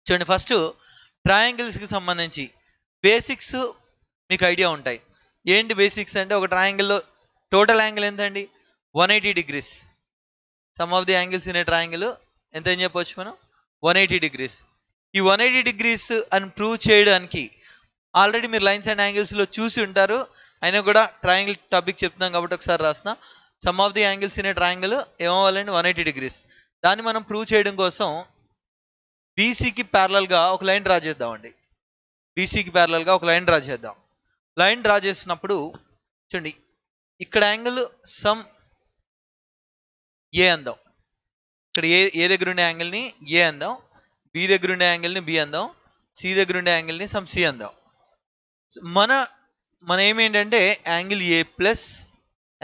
చూడండి, ఫస్ట్ ట్రయాంగిల్స్కి సంబంధించి బేసిక్స్ మీకు ఐడియా ఉంటాయి. ఏంటి బేసిక్స్ అంటే, ఒక ట్రయాంగిల్లో టోటల్ యాంగిల్ ఎంత అండి? 180 degrees. Sum of the angles in a triangle ఎంత అని చెప్పొచ్చు మనం? 180 degrees. ఈ 180 degrees అని ప్రూవ్ చేయడానికి ఆల్రెడీ మీరు లైన్స్ అండ్ యాంగిల్స్లో చూసి ఉంటారు. అయినా కూడా ట్రయాంగిల్ టాపిక్ చెప్తున్నాం కాబట్టి ఒకసారి రాసిన. Sum of the angles in a triangle ఏమవ్వాలండి? 180 degrees. దాన్ని మనం ప్రూవ్ చేయడం కోసం బీసీకి ప్యారలల్గా ఒక లైన్ డ్రా చేద్దామండి. బీసీకి ప్యారలల్గా ఒక లైన్ డ్రా చేద్దాం. లైన్ డ్రా చేసినప్పుడు చూడండి, ఇక్కడ యాంగిల్ సమ్ ఏ అందాం. ఇక్కడ ఏ దగ్గర ఉండే యాంగిల్ని ఏ అందాం, బి దగ్గర ఉండే యాంగిల్ని బి అందాం, సి దగ్గర ఉండే యాంగిల్ని సమ్ సి అందాం. మన ఏమేంటంటే angle A plus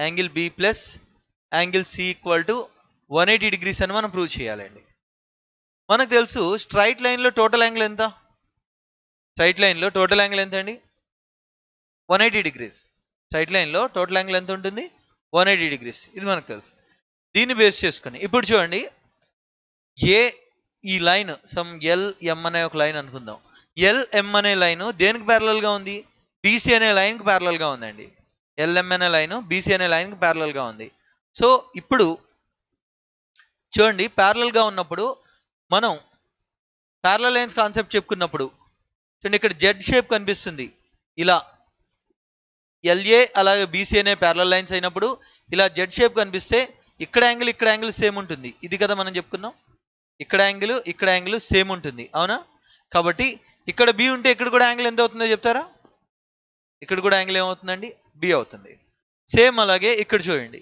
angle B plus angle C equal to 180 degrees అని మనం ప్రూవ్ చేయాలండి. మనకు తెలుసు స్ట్రైట్ లైన్లో టోటల్ యాంగిల్ ఎంత? స్ట్రైట్ లైన్లో టోటల్ యాంగిల్ ఎంత అండి? 180 degrees. స్ట్రైట్ లైన్లో టోటల్ యాంగిల్ ఎంత ఉంటుంది? 180 degrees. ఇది మనకు తెలుసు. దీన్ని బేస్ చేసుకొని ఇప్పుడు చూడండి, ఈ లైన్ సమ్ ఎల్ఎం అనే ఒక లైన్ అనుకుందాం. ఎల్ఎం అనే లైన్ దేనికి ప్యారలల్గా ఉంది? బీసీ అనే లైన్కి ప్యారలల్గా ఉందండి. ఎల్ఎం అనే లైన్ బీసీ అనే లైన్కి ప్యారలల్గా ఉంది. సో ఇప్పుడు చూడండి, ప్యారలల్గా ఉన్నప్పుడు మనం ప్యారలల్ లైన్స్ కాన్సెప్ట్ చెప్పుకున్నప్పుడు చూడండి, ఇక్కడ జెడ్ షేప్ కనిపిస్తుంది. ఇలా ఎల్ఏ అలాగే బీసీ అనే ప్యారలల్ లైన్స్ అయినప్పుడు ఇలా జెడ్ షేప్ కనిపిస్తే ఇక్కడ యాంగిల్ సేమ్ ఉంటుంది. ఇది కదా మనం చెప్పుకున్నాం. ఇక్కడ యాంగిల్ సేమ్ ఉంటుంది, అవునా? కాబట్టి ఇక్కడ బి ఉంటే ఇక్కడ కూడా యాంగిల్ ఎంత అవుతుందో చెప్తారా? ఇక్కడ కూడా యాంగిల్ ఏమవుతుందండి? బి అవుతుంది. సేమ్ అలాగే ఇక్కడ చూడండి,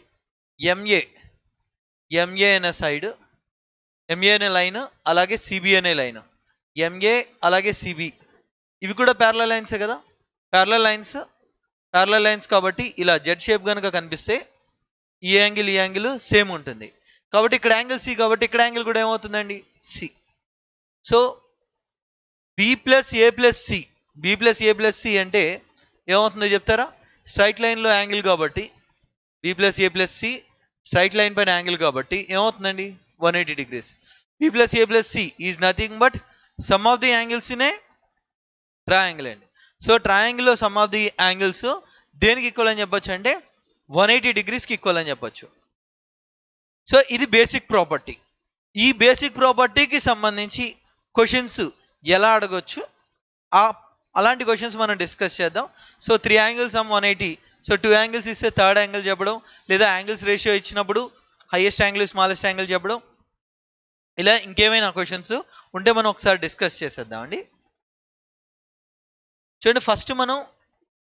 ఎంఏ అనే సైడ్, ఎంఏ అనే లైన్ అలాగే సిబి అనే లైన్, ఎంఏ అలాగే సిబి ఇవి కూడా ప్యారలల్ లైన్సే కదా. ప్యారలల్ లైన్స్ కాబట్టి ఇలా జెడ్ షేప్ కనుక కనిపిస్తే ఈ యాంగిల్ సేమ్ ఉంటుంది. కాబట్టి ఇక్కడ యాంగిల్ సి, కాబట్టి ఇక్కడ యాంగిల్ కూడా ఏమవుతుందండి? C. So B plus A plus C అంటే ఏమవుతుందో చెప్తారా? స్ట్రైట్ లైన్లో యాంగిల్ కాబట్టి B plus A plus C straight line పైన యాంగిల్ కాబట్టి ఏమవుతుందండి? 180 degrees. B plus A plus C is nothing but sum of the angles in a triangle అండి. So ట్రయాంగిల్లో సమ్ ఆఫ్ ది యాంగిల్స్ దేనికి equal అని చెప్పొచ్చు అంటే 180 degreesకి ఈక్వల్ అని చెప్పొచ్చు. సో ఇది బేసిక్ ప్రాపర్టీ. ఈ బేసిక్ ప్రాపర్టీకి సంబంధించి క్వశ్చన్స్ ఎలా అడగొచ్చు, అలాంటి క్వశ్చన్స్ మనం డిస్కస్ చేద్దాం. So 3 angles some 180. So 2 angles ఇస్తే థర్డ్ యాంగిల్ చెప్పడం, లేదా యాంగిల్స్ రేషియో ఇచ్చినప్పుడు హైయెస్ట్ యాంగిల్ స్మాలెస్ట్ యాంగిల్ చెప్పడం, ఇలా ఇంకేమైనా క్వశ్చన్స్ ఉంటే మనం ఒకసారి డిస్కస్ చేసేద్దామండి. చూడండి, ఫస్ట్ మనం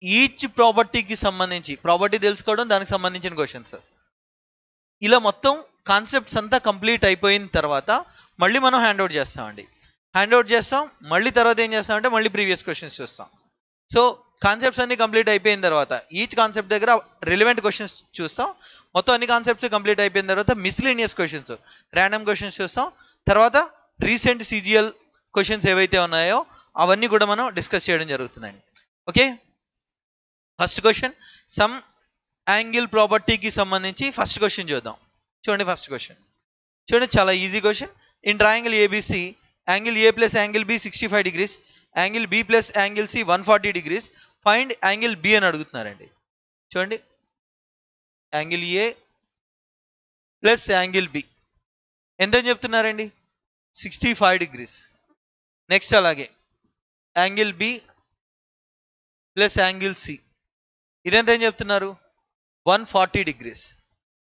ఈచ్ ప్రాపర్టీకి సంబంధించి ప్రాపర్టీ తెలుసుకోవడం, దానికి సంబంధించిన క్వశ్చన్స్, ఇలా మొత్తం కాన్సెప్ట్స్ అంతా కంప్లీట్ అయిపోయిన తర్వాత మళ్ళీ మనం హ్యాండ్అవుట్ చేస్తాం. మళ్ళీ తర్వాత ఏం చేస్తామంటే మళ్ళీ ప్రీవియస్ క్వశ్చన్స్ చూస్తాం. సో కాన్సెప్ట్స్ అన్ని కంప్లీట్ అయిపోయిన తర్వాత ఈచ్ కాన్సెప్ట్ దగ్గర రిలవెంట్ క్వశ్చన్స్ చూస్తాం. మొత్తం అన్ని కాన్సెప్ట్స్ కంప్లీట్ అయిపోయిన తర్వాత మిస్లీనియస్ క్వశ్చన్స్, ర్యాండమ్ క్వశ్చన్స్ చూస్తాం. తర్వాత రీసెంట్ సిజిఎల్ క్వశ్చన్స్ ఏవైతే ఉన్నాయో అవన్నీ కూడా మనం డిస్కస్ చేయడం జరుగుతుందండి. Okay, first question some angle ప్రాపర్టీకి సంబంధించి ఫస్ట్ క్వశ్చన్ చూద్దాం. చూడండి, ఫస్ట్ క్వశ్చన్ చూడండి, చాలా easy question. In triangle ABC angle A plus angle B 65 degrees, angle B plus angle C 140 degrees, find angle B అని అడుగుతున్నారండి. చూడండి, angle A plus angle B ఎంతని చెప్తున్నారండి? 65 degrees. నెక్స్ట్ అలాగే angle B plus angle C ఇదెంతని చెప్తున్నారు? 140 degrees.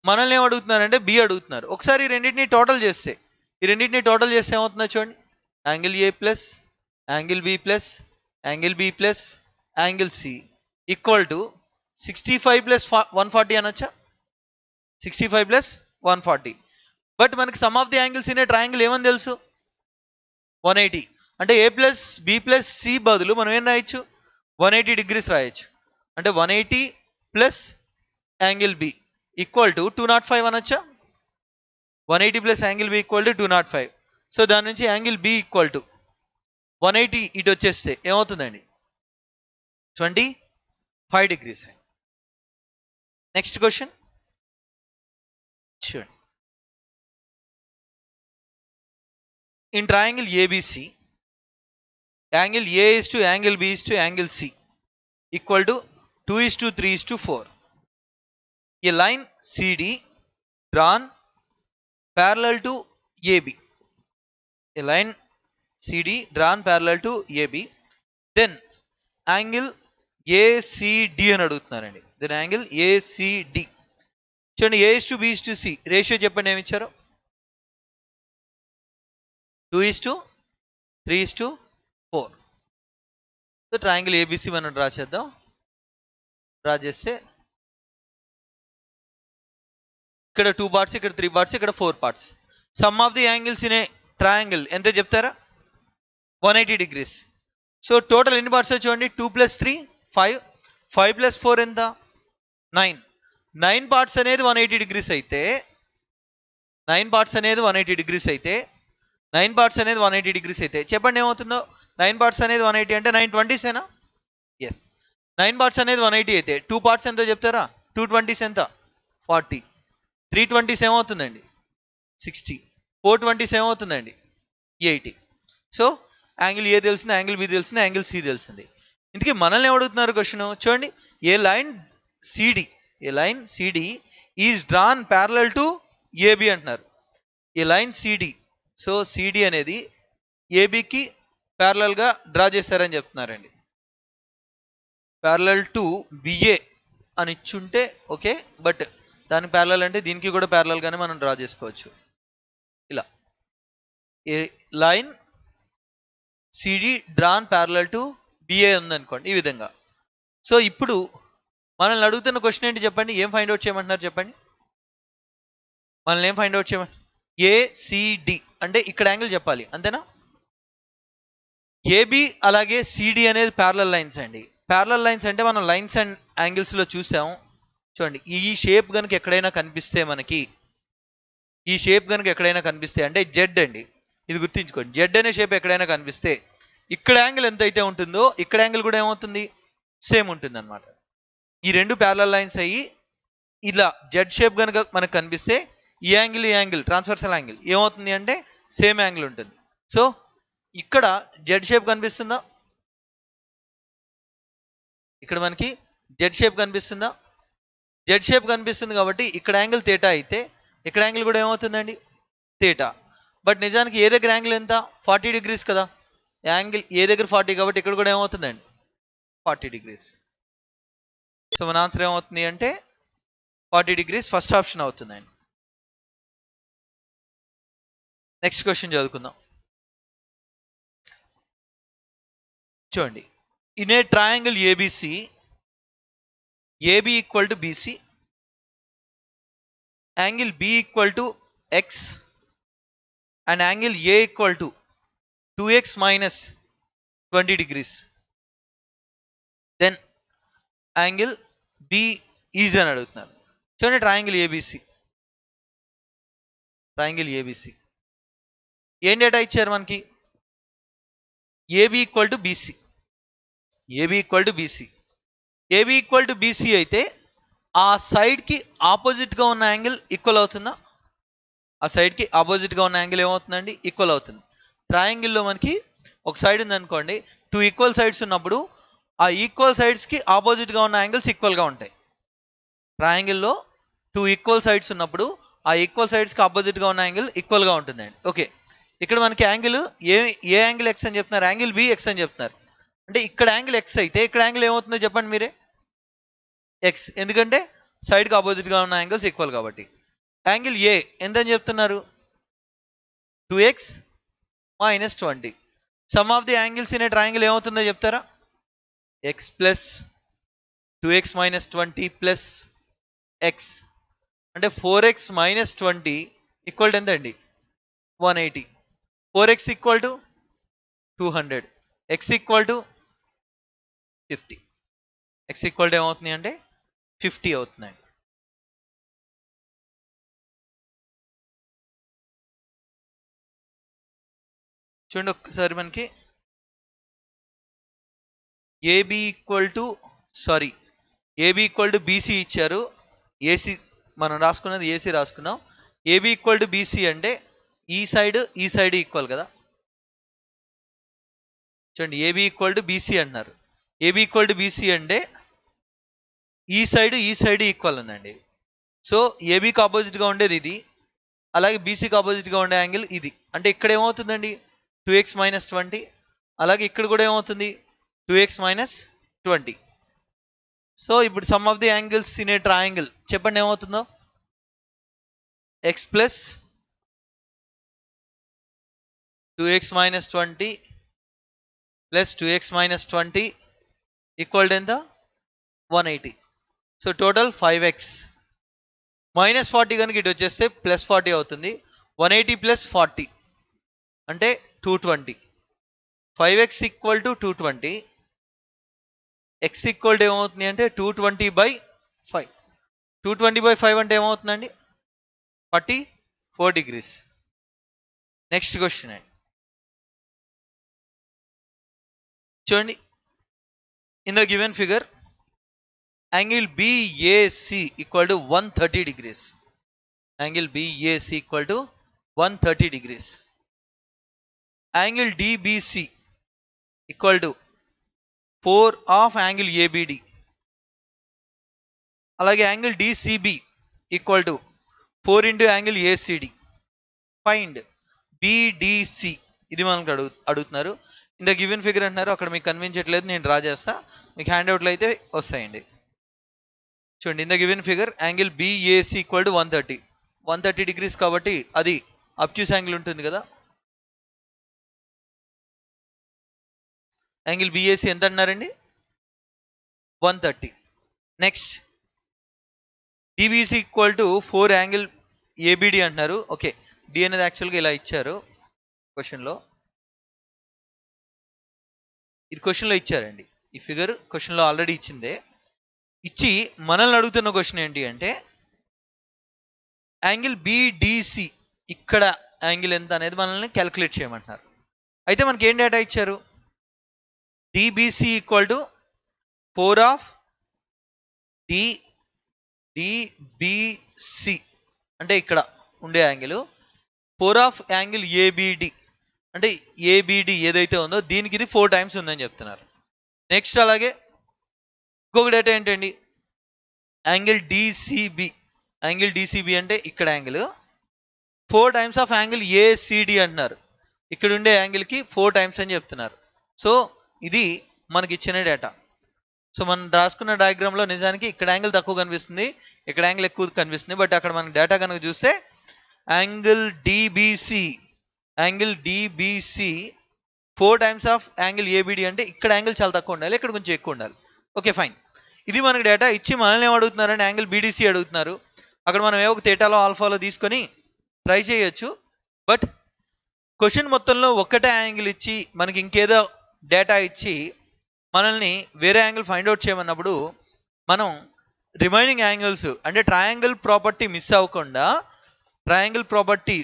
మనల్ని ఏం అడుగుతున్నారంటే బి అడుగుతున్నారు. ఒకసారి ఈ రెండింటిని టోటల్ చేస్తే ఏమవుతుందో చూడండి, angle A plus angle B plus angle B plus angle C equal to 65 plus 140 అనొచ్చా? 65 ప్లస్ 140. బట్ మనకి sum of the angles in a triangle ఏమని తెలుసు? 180. అంటే A plus B plus C బదులు మనం ఏం రాయొచ్చు? 180 degrees రాయొచ్చు. అంటే 180 plus angle B equal to 205 అనొచ్చా? 180 plus angle B equal to 205. So దాని నుంచి యాంగిల్ బి ఈక్వల్ టు 180 ఇటు వచ్చేస్తే ఏమవుతుందండి? 25 degrees. నెక్స్ట్ క్వశ్చన్ చూడండి, in triangle ABC angle A is to angle B is to angle C equal to 2:3:4. A line CD drawn parallel to AB. A line CD drawn parallel to AB. Then angle ACD అని అడుగుతున్నారండి. Then angle ACD. చూడండి A is to B is to C. Ratio చెప్పండి ఏమి ఇచ్చారు? 2:3:4. So triangle ABC మనం draw చేద్దాం. Draw చేస్తే ఇక్కడ 2 పార్ట్స్, ఇక్కడ 3 పార్ట్స్, ఇక్కడ 4 parts. Some of the angles in a triangle ఎంత చెప్తారా? 180 degrees. సో టోటల్ ఎన్ని పార్ట్స్ చూడండి, 2 + 3 5, 5 + 4 ఎంత? 9. 9 పార్ట్స్ అనేది 180 degrees అయితే 9 పార్ట్స్ అనేది 180 degrees అయితే 9 పార్ట్స్ అనేది 180 degrees అయితే చెప్పండి ఏమవుతుందో? 9 పార్ట్స్ అనేది 180 అంటే 920s ఏనా? ఎస్. 9 పార్ట్స్ అనేది 180 అయితే 2 పార్ట్స్ ఎంతో చెప్తారా? 220s ఎంత? 40. 320s ఏమవుతుందండి? 60. 420s ఏమవుతుందండి? 80. సో యాంగిల్ ఏ తెలిసింది, యాంగిల్ బి తెలిసింది, యాంగిల్ సి తెలిసింది. ఇందుకే మనల్ని ఏమడుగుతున్నారు క్వశ్చన్? చూడండి, a line CD is drawn parallel to AB అంటున్నారు. A line CD, so CD అనేది ఏబికి ప్యారలల్గా డ్రా చేశారని చెప్తున్నారండి. ప్యారలల్ టు బిఏ అని ఇచ్చుంటే ఓకే, బట్ దానికి ప్యారలల్ అంటే దీనికి కూడా ప్యారలల్గానే మనం డ్రా చేసుకోవచ్చు. ఇలా a line CD drawn parallel to BA ఉందనుకోండి, ఈ విధంగా. సో ఇప్పుడు మనల్ని అడుగుతున్న క్వశ్చన్ ఏంటి చెప్పండి? ఏం ఫైండ్ అవుట్ చేయమంటున్నారు చెప్పండి? మనల్ని ఏం ఫైండ్ అవుట్ చేయమంటారు? ఏసిడి అంటే ఇక్కడ యాంగిల్ చెప్పాలి, అంతేనా? ఏబి అలాగే సిడి అనేది ప్యారలల్ లైన్స్ అండి. ప్యారలల్ లైన్స్ అంటే మనం లైన్స్ అండ్ యాంగిల్స్లో చూసాము. చూడండి, ఈ షేప్ కనుక ఎక్కడైనా కనిపిస్తే మనకి, ఈ షేప్ కనుక ఎక్కడైనా కనిపిస్తే అంటే జెడ్ అండి, ఇది గుర్తుంచుకోండి. జెడ్ అనే షేప్ ఎక్కడైనా కనిపిస్తే ఇక్కడ యాంగిల్ ఎంత అయితే ఉంటుందో ఇక్కడ యాంగిల్ కూడా ఏమవుతుంది? సేమ్ ఉంటుంది అనమాట. ఈ రెండు ప్యారలల్ లైన్స్ అయ్యి ఇలా జెడ్ షేప్ కనుక మనకు కనిపిస్తే ఈ యాంగిల్ ట్రాన్స్వర్సల్ యాంగిల్ ఏమవుతుంది అంటే సేమ్ యాంగిల్ ఉంటుంది. సో ఇక్కడ జెడ్ షేప్ కనిపిస్తుందా? ఇక్కడ మనకి జెడ్ షేప్ కనిపిస్తుందా? జెడ్ షేప్ కనిపిస్తుంది కాబట్టి ఇక్కడ యాంగిల్ తేటా అయితే ఇక్కడ యాంగిల్ కూడా ఏమవుతుందండి? తేటా. బట్ నిజానికి ఏ దగ్గర యాంగిల్ ఎంత? 40 degrees కదా. యాంగిల్ ఏ దగ్గర 40 కాబట్టి ఇక్కడ కూడా ఏమవుతుందండి? 40 degrees. సో మన ఆన్సర్ ఏమవుతుంది అంటే 40 degrees, ఫస్ట్ ఆప్షన్ అవుతుందండి. నెక్స్ట్ క్వశ్చన్ చదువుకుందాం. చూడండి, in a triangle ABC, AB equal to BC, angle B equal to X and angle A equal to 2x minus 20 degrees. Then angle B is అని అడుగుతున్నారు. చూడండి, triangle ABC ఏం data ఇచ్చారు మనకి? AB equal to BC అయితే ఆ సైడ్కి ఆపోజిట్గా ఉన్న యాంగిల్ ఈక్వల్ అవుతుందా? ఆ సైడ్కి ఆపోజిట్గా ఉన్న యాంగిల్ ఏమవుతుందండి? ఈక్వల్ అవుతుంది. ట్రయాంగిల్లో మనకి ఒక సైడ్ ఉందనుకోండి, 2 ఈక్వల్ సైడ్స్ ఉన్నప్పుడు ఆ ఈక్వల్ సైడ్స్కి ఆపోజిట్గా ఉన్న యాంగిల్స్ ఈక్వల్గా ఉంటాయి. ట్రయాంగిల్లో 2 ఈక్వల్ సైడ్స్ ఉన్నప్పుడు ఆ ఈక్వల్ సైడ్స్కి ఆపోజిట్గా ఉన్న యాంగిల్ ఈక్వల్గా ఉంటుందండి. ఓకే, ఇక్కడ మనకి యాంగిల్ ఏ యాంగిల్ ఎక్స్ అని చెప్తున్నారు, యాంగిల్ బి ఎక్స్ అని చెప్తున్నారు. అంటే ఇక్కడ యాంగిల్ ఎక్స్ అయితే ఇక్కడ యాంగిల్ ఏమవుతుందో చెప్పండి మీరే? ఎక్స్, ఎందుకంటే సైడ్కి ఆపోజిట్గా ఉన్న యాంగిల్స్ ఈక్వల్ కాబట్టి. యాంగిల్ ఏ ఎంతని చెప్తున్నారు? 2x minus 20. Some of the angles in a triangle ఏమవుతుందో చెప్తారా? x plus 2x minus 20 plus X అంటే 4x minus 20 ఈక్వల్ టు ఎంత అండి? 180. 4x equal to 200, x equal to 50. x equal to ఏమవుతుంది అంటే 50 అవుతుందండి. చూడండి ఒకసారి, మనకి ఏబి ఈక్వల్ టు బీసీ ఇచ్చారు. ఏసీ మనం రాసుకున్నది ఏసీ రాసుకున్నాం. ఏబి ఈక్వల్ టు బీసీ అంటే ఈ సైడ్ ఈక్వల్ కదా. చూడండి, ఏబి ఈక్వల్ టు బీసీ అంటున్నారు. ఏబి ఈక్వల్ టు బీసీ అంటే ఈ సైడ్ ఈక్వల్ ఉందండి. సో ఏబికి ఆపోజిట్గా ఉండేది ఇది, అలాగే బీసీకి ఆపోజిట్గా ఉండే యాంగిల్ ఇది. అంటే ఇక్కడ ఏమవుతుందండి 2x - 20, అలాగే ఇక్కడ కూడా ఏమవుతుంది 2x - 20. సో ఇప్పుడు some of the angles in a triangle చెప్పండి ఏమవుతుందో. x plus 2x - 20 plus 2x - 20 equal to ఎంత 180. సో టోటల్ 5x -40 కనుక ఇటు వచ్చేస్తే +40 అవుతుంది. 180 + 40 అంటే 220. 5x equal to 220. x equal to ఏమవుతుంది అంటే 220/5. 220/5 అంటే ఏమవుతుందండి 44 degrees. నెక్స్ట్ క్వశ్చన్ అండి, చూడండి. In the given figure angle BAC equal to 130 degrees. Angle BAC equal to 130 degrees. Angle DBC equal to 4 of angle ABD. అలాగే angle DCB equal to 4 into angle ACD. Find BDC. ఇది మనకు అడుగుతున్నారు. In the given figure అంటున్నారు, అక్కడ మీకు కనిపించట్లేదు, నేను draw చేస్తా, మీకు హ్యాండ్ అవుట్లు అయితే వస్తాయండి. చూడండి, in the given figure angle BAC equal to 130 degrees కాబట్టి అది అబ్ట్యూస్ యాంగిల్ ఉంటుంది కదా. యాంగిల్ BAC ఎంత అన్నారండి 130. Next DBC equal to 4 angle ABD అంటున్నారు. ఓకే, డి అనేది యాక్చువల్గా ఇలా ఇచ్చారు క్వశ్చన్లో, ఇది క్వశ్చన్లో ఇచ్చారండి. ఈ ఫిగర్ క్వశ్చన్లో ఆల్రెడీ ఇచ్చిందే. ఇచ్చి మనల్ని అడుగుతున్న క్వశ్చన్ ఏంటి అంటే యాంగిల్ BDC ఇక్కడ యాంగిల్ ఎంత అనేది మనల్ని క్యాలిక్యులేట్ చేయమంటున్నారు. అయితే మనకి ఏం డేటా ఇచ్చారు, DBC equal to 4 of DBC అంటే ఇక్కడ ఉండే యాంగిల్ 4 ఆఫ్ యాంగిల్ ABD అంటే ABD ఏదైతే ఉందో దీనికి ఇది 4 టైమ్స్ ఉందని చెప్తున్నారు. నెక్స్ట్ అలాగే ఇంకొక డేటా ఏంటండి యాంగిల్ DCB అంటే ఇక్కడ angle 4 times of angle ACD అంటున్నారు. ఇక్కడ ఉండే యాంగిల్కి 4 టైమ్స్ అని చెప్తున్నారు. సో ఇది మనకి ఇచ్చిన డేటా. సో మనం రాసుకున్న డయాగ్రామ్లో నిజానికి ఇక్కడ యాంగిల్ తక్కువ కనిపిస్తుంది, ఇక్కడ యాంగిల్ ఎక్కువ కనిపిస్తుంది. బట్ అక్కడ మనకి డేటా కనుక చూస్తే angle DBC 4 times of angle ABD అంటే ఇక్కడ యాంగిల్ చాలా తక్కువ ఉండాలి, ఇక్కడ కొంచెం ఎక్కువ ఉండాలి. Okay fine. ఇది మనకి డేటా ఇచ్చి మనల్ని ఏం అడుగుతున్నారంటే యాంగిల్ BDC అడుగుతున్నారు. అక్కడ మనం ఒక థీటాలో ఆల్ఫాలో తీసుకొని ట్రై చేయొచ్చు. బట్ క్వశ్చన్ మొత్తంలో ఒక్కటే యాంగిల్ ఇచ్చి మనకి ఇంకేదో డేటా ఇచ్చి మనల్ని వేరే యాంగిల్ ఫైండ్ అవుట్ చేయమన్నప్పుడు మనం రిమైనింగ్ యాంగిల్స్ అంటే ట్రయాంగిల్ ప్రాపర్టీ మిస్ అవ్వకుండా, ట్రయాంగిల్ ప్రాపర్టీ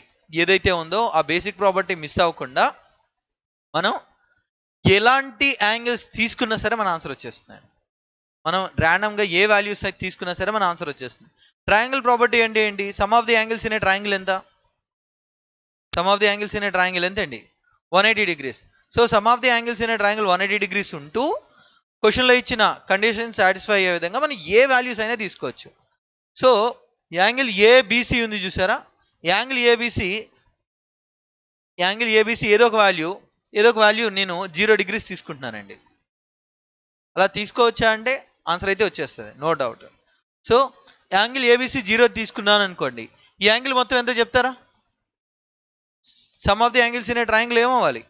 ఏదైతే ఉందో ఆ బేసిక్ ప్రాపర్టీ మిస్ అవ్వకుండా మనం ఎలాంటి యాంగిల్స్ తీసుకున్నా సరే మన ఆన్సర్ వచ్చేస్తుంది. మనం ర్యాండమ్గా ఏ వాల్యూస్ అయితే తీసుకున్నా సరే మన ఆన్సర్ వచ్చేస్తుంది. ట్రయాంగిల్ ప్రాపర్టీ అంటే ఏంటి, sum of the angles in a triangle ఎంత, sum of the angles in a triangle ఎంత అండి 180 degrees. So sum of the angles in a triangle 180 degrees ఉంటూ క్వశ్చన్లో ఇచ్చిన కండిషన్ సాటిస్ఫై అయ్యే విధంగా మనం ఏ వాల్యూస్ అయినా తీసుకోవచ్చు. సో యాంగిల్ ABC ఉంది చూసారా, యాంగిల్ ABC ఏదో ఒక వాల్యూ నేను 0 degrees తీసుకుంటున్నానండి. అలా తీసుకోవచ్చా అంటే ఆన్సర్ అయితే వచ్చేస్తుంది, no doubt. So angle ABC 0 తీసుకున్నాను అనుకోండి, ఈ యాంగిల్ మొత్తం ఎంత చెప్తారా, sum of the angles in a triangle ఏమవ్వాలి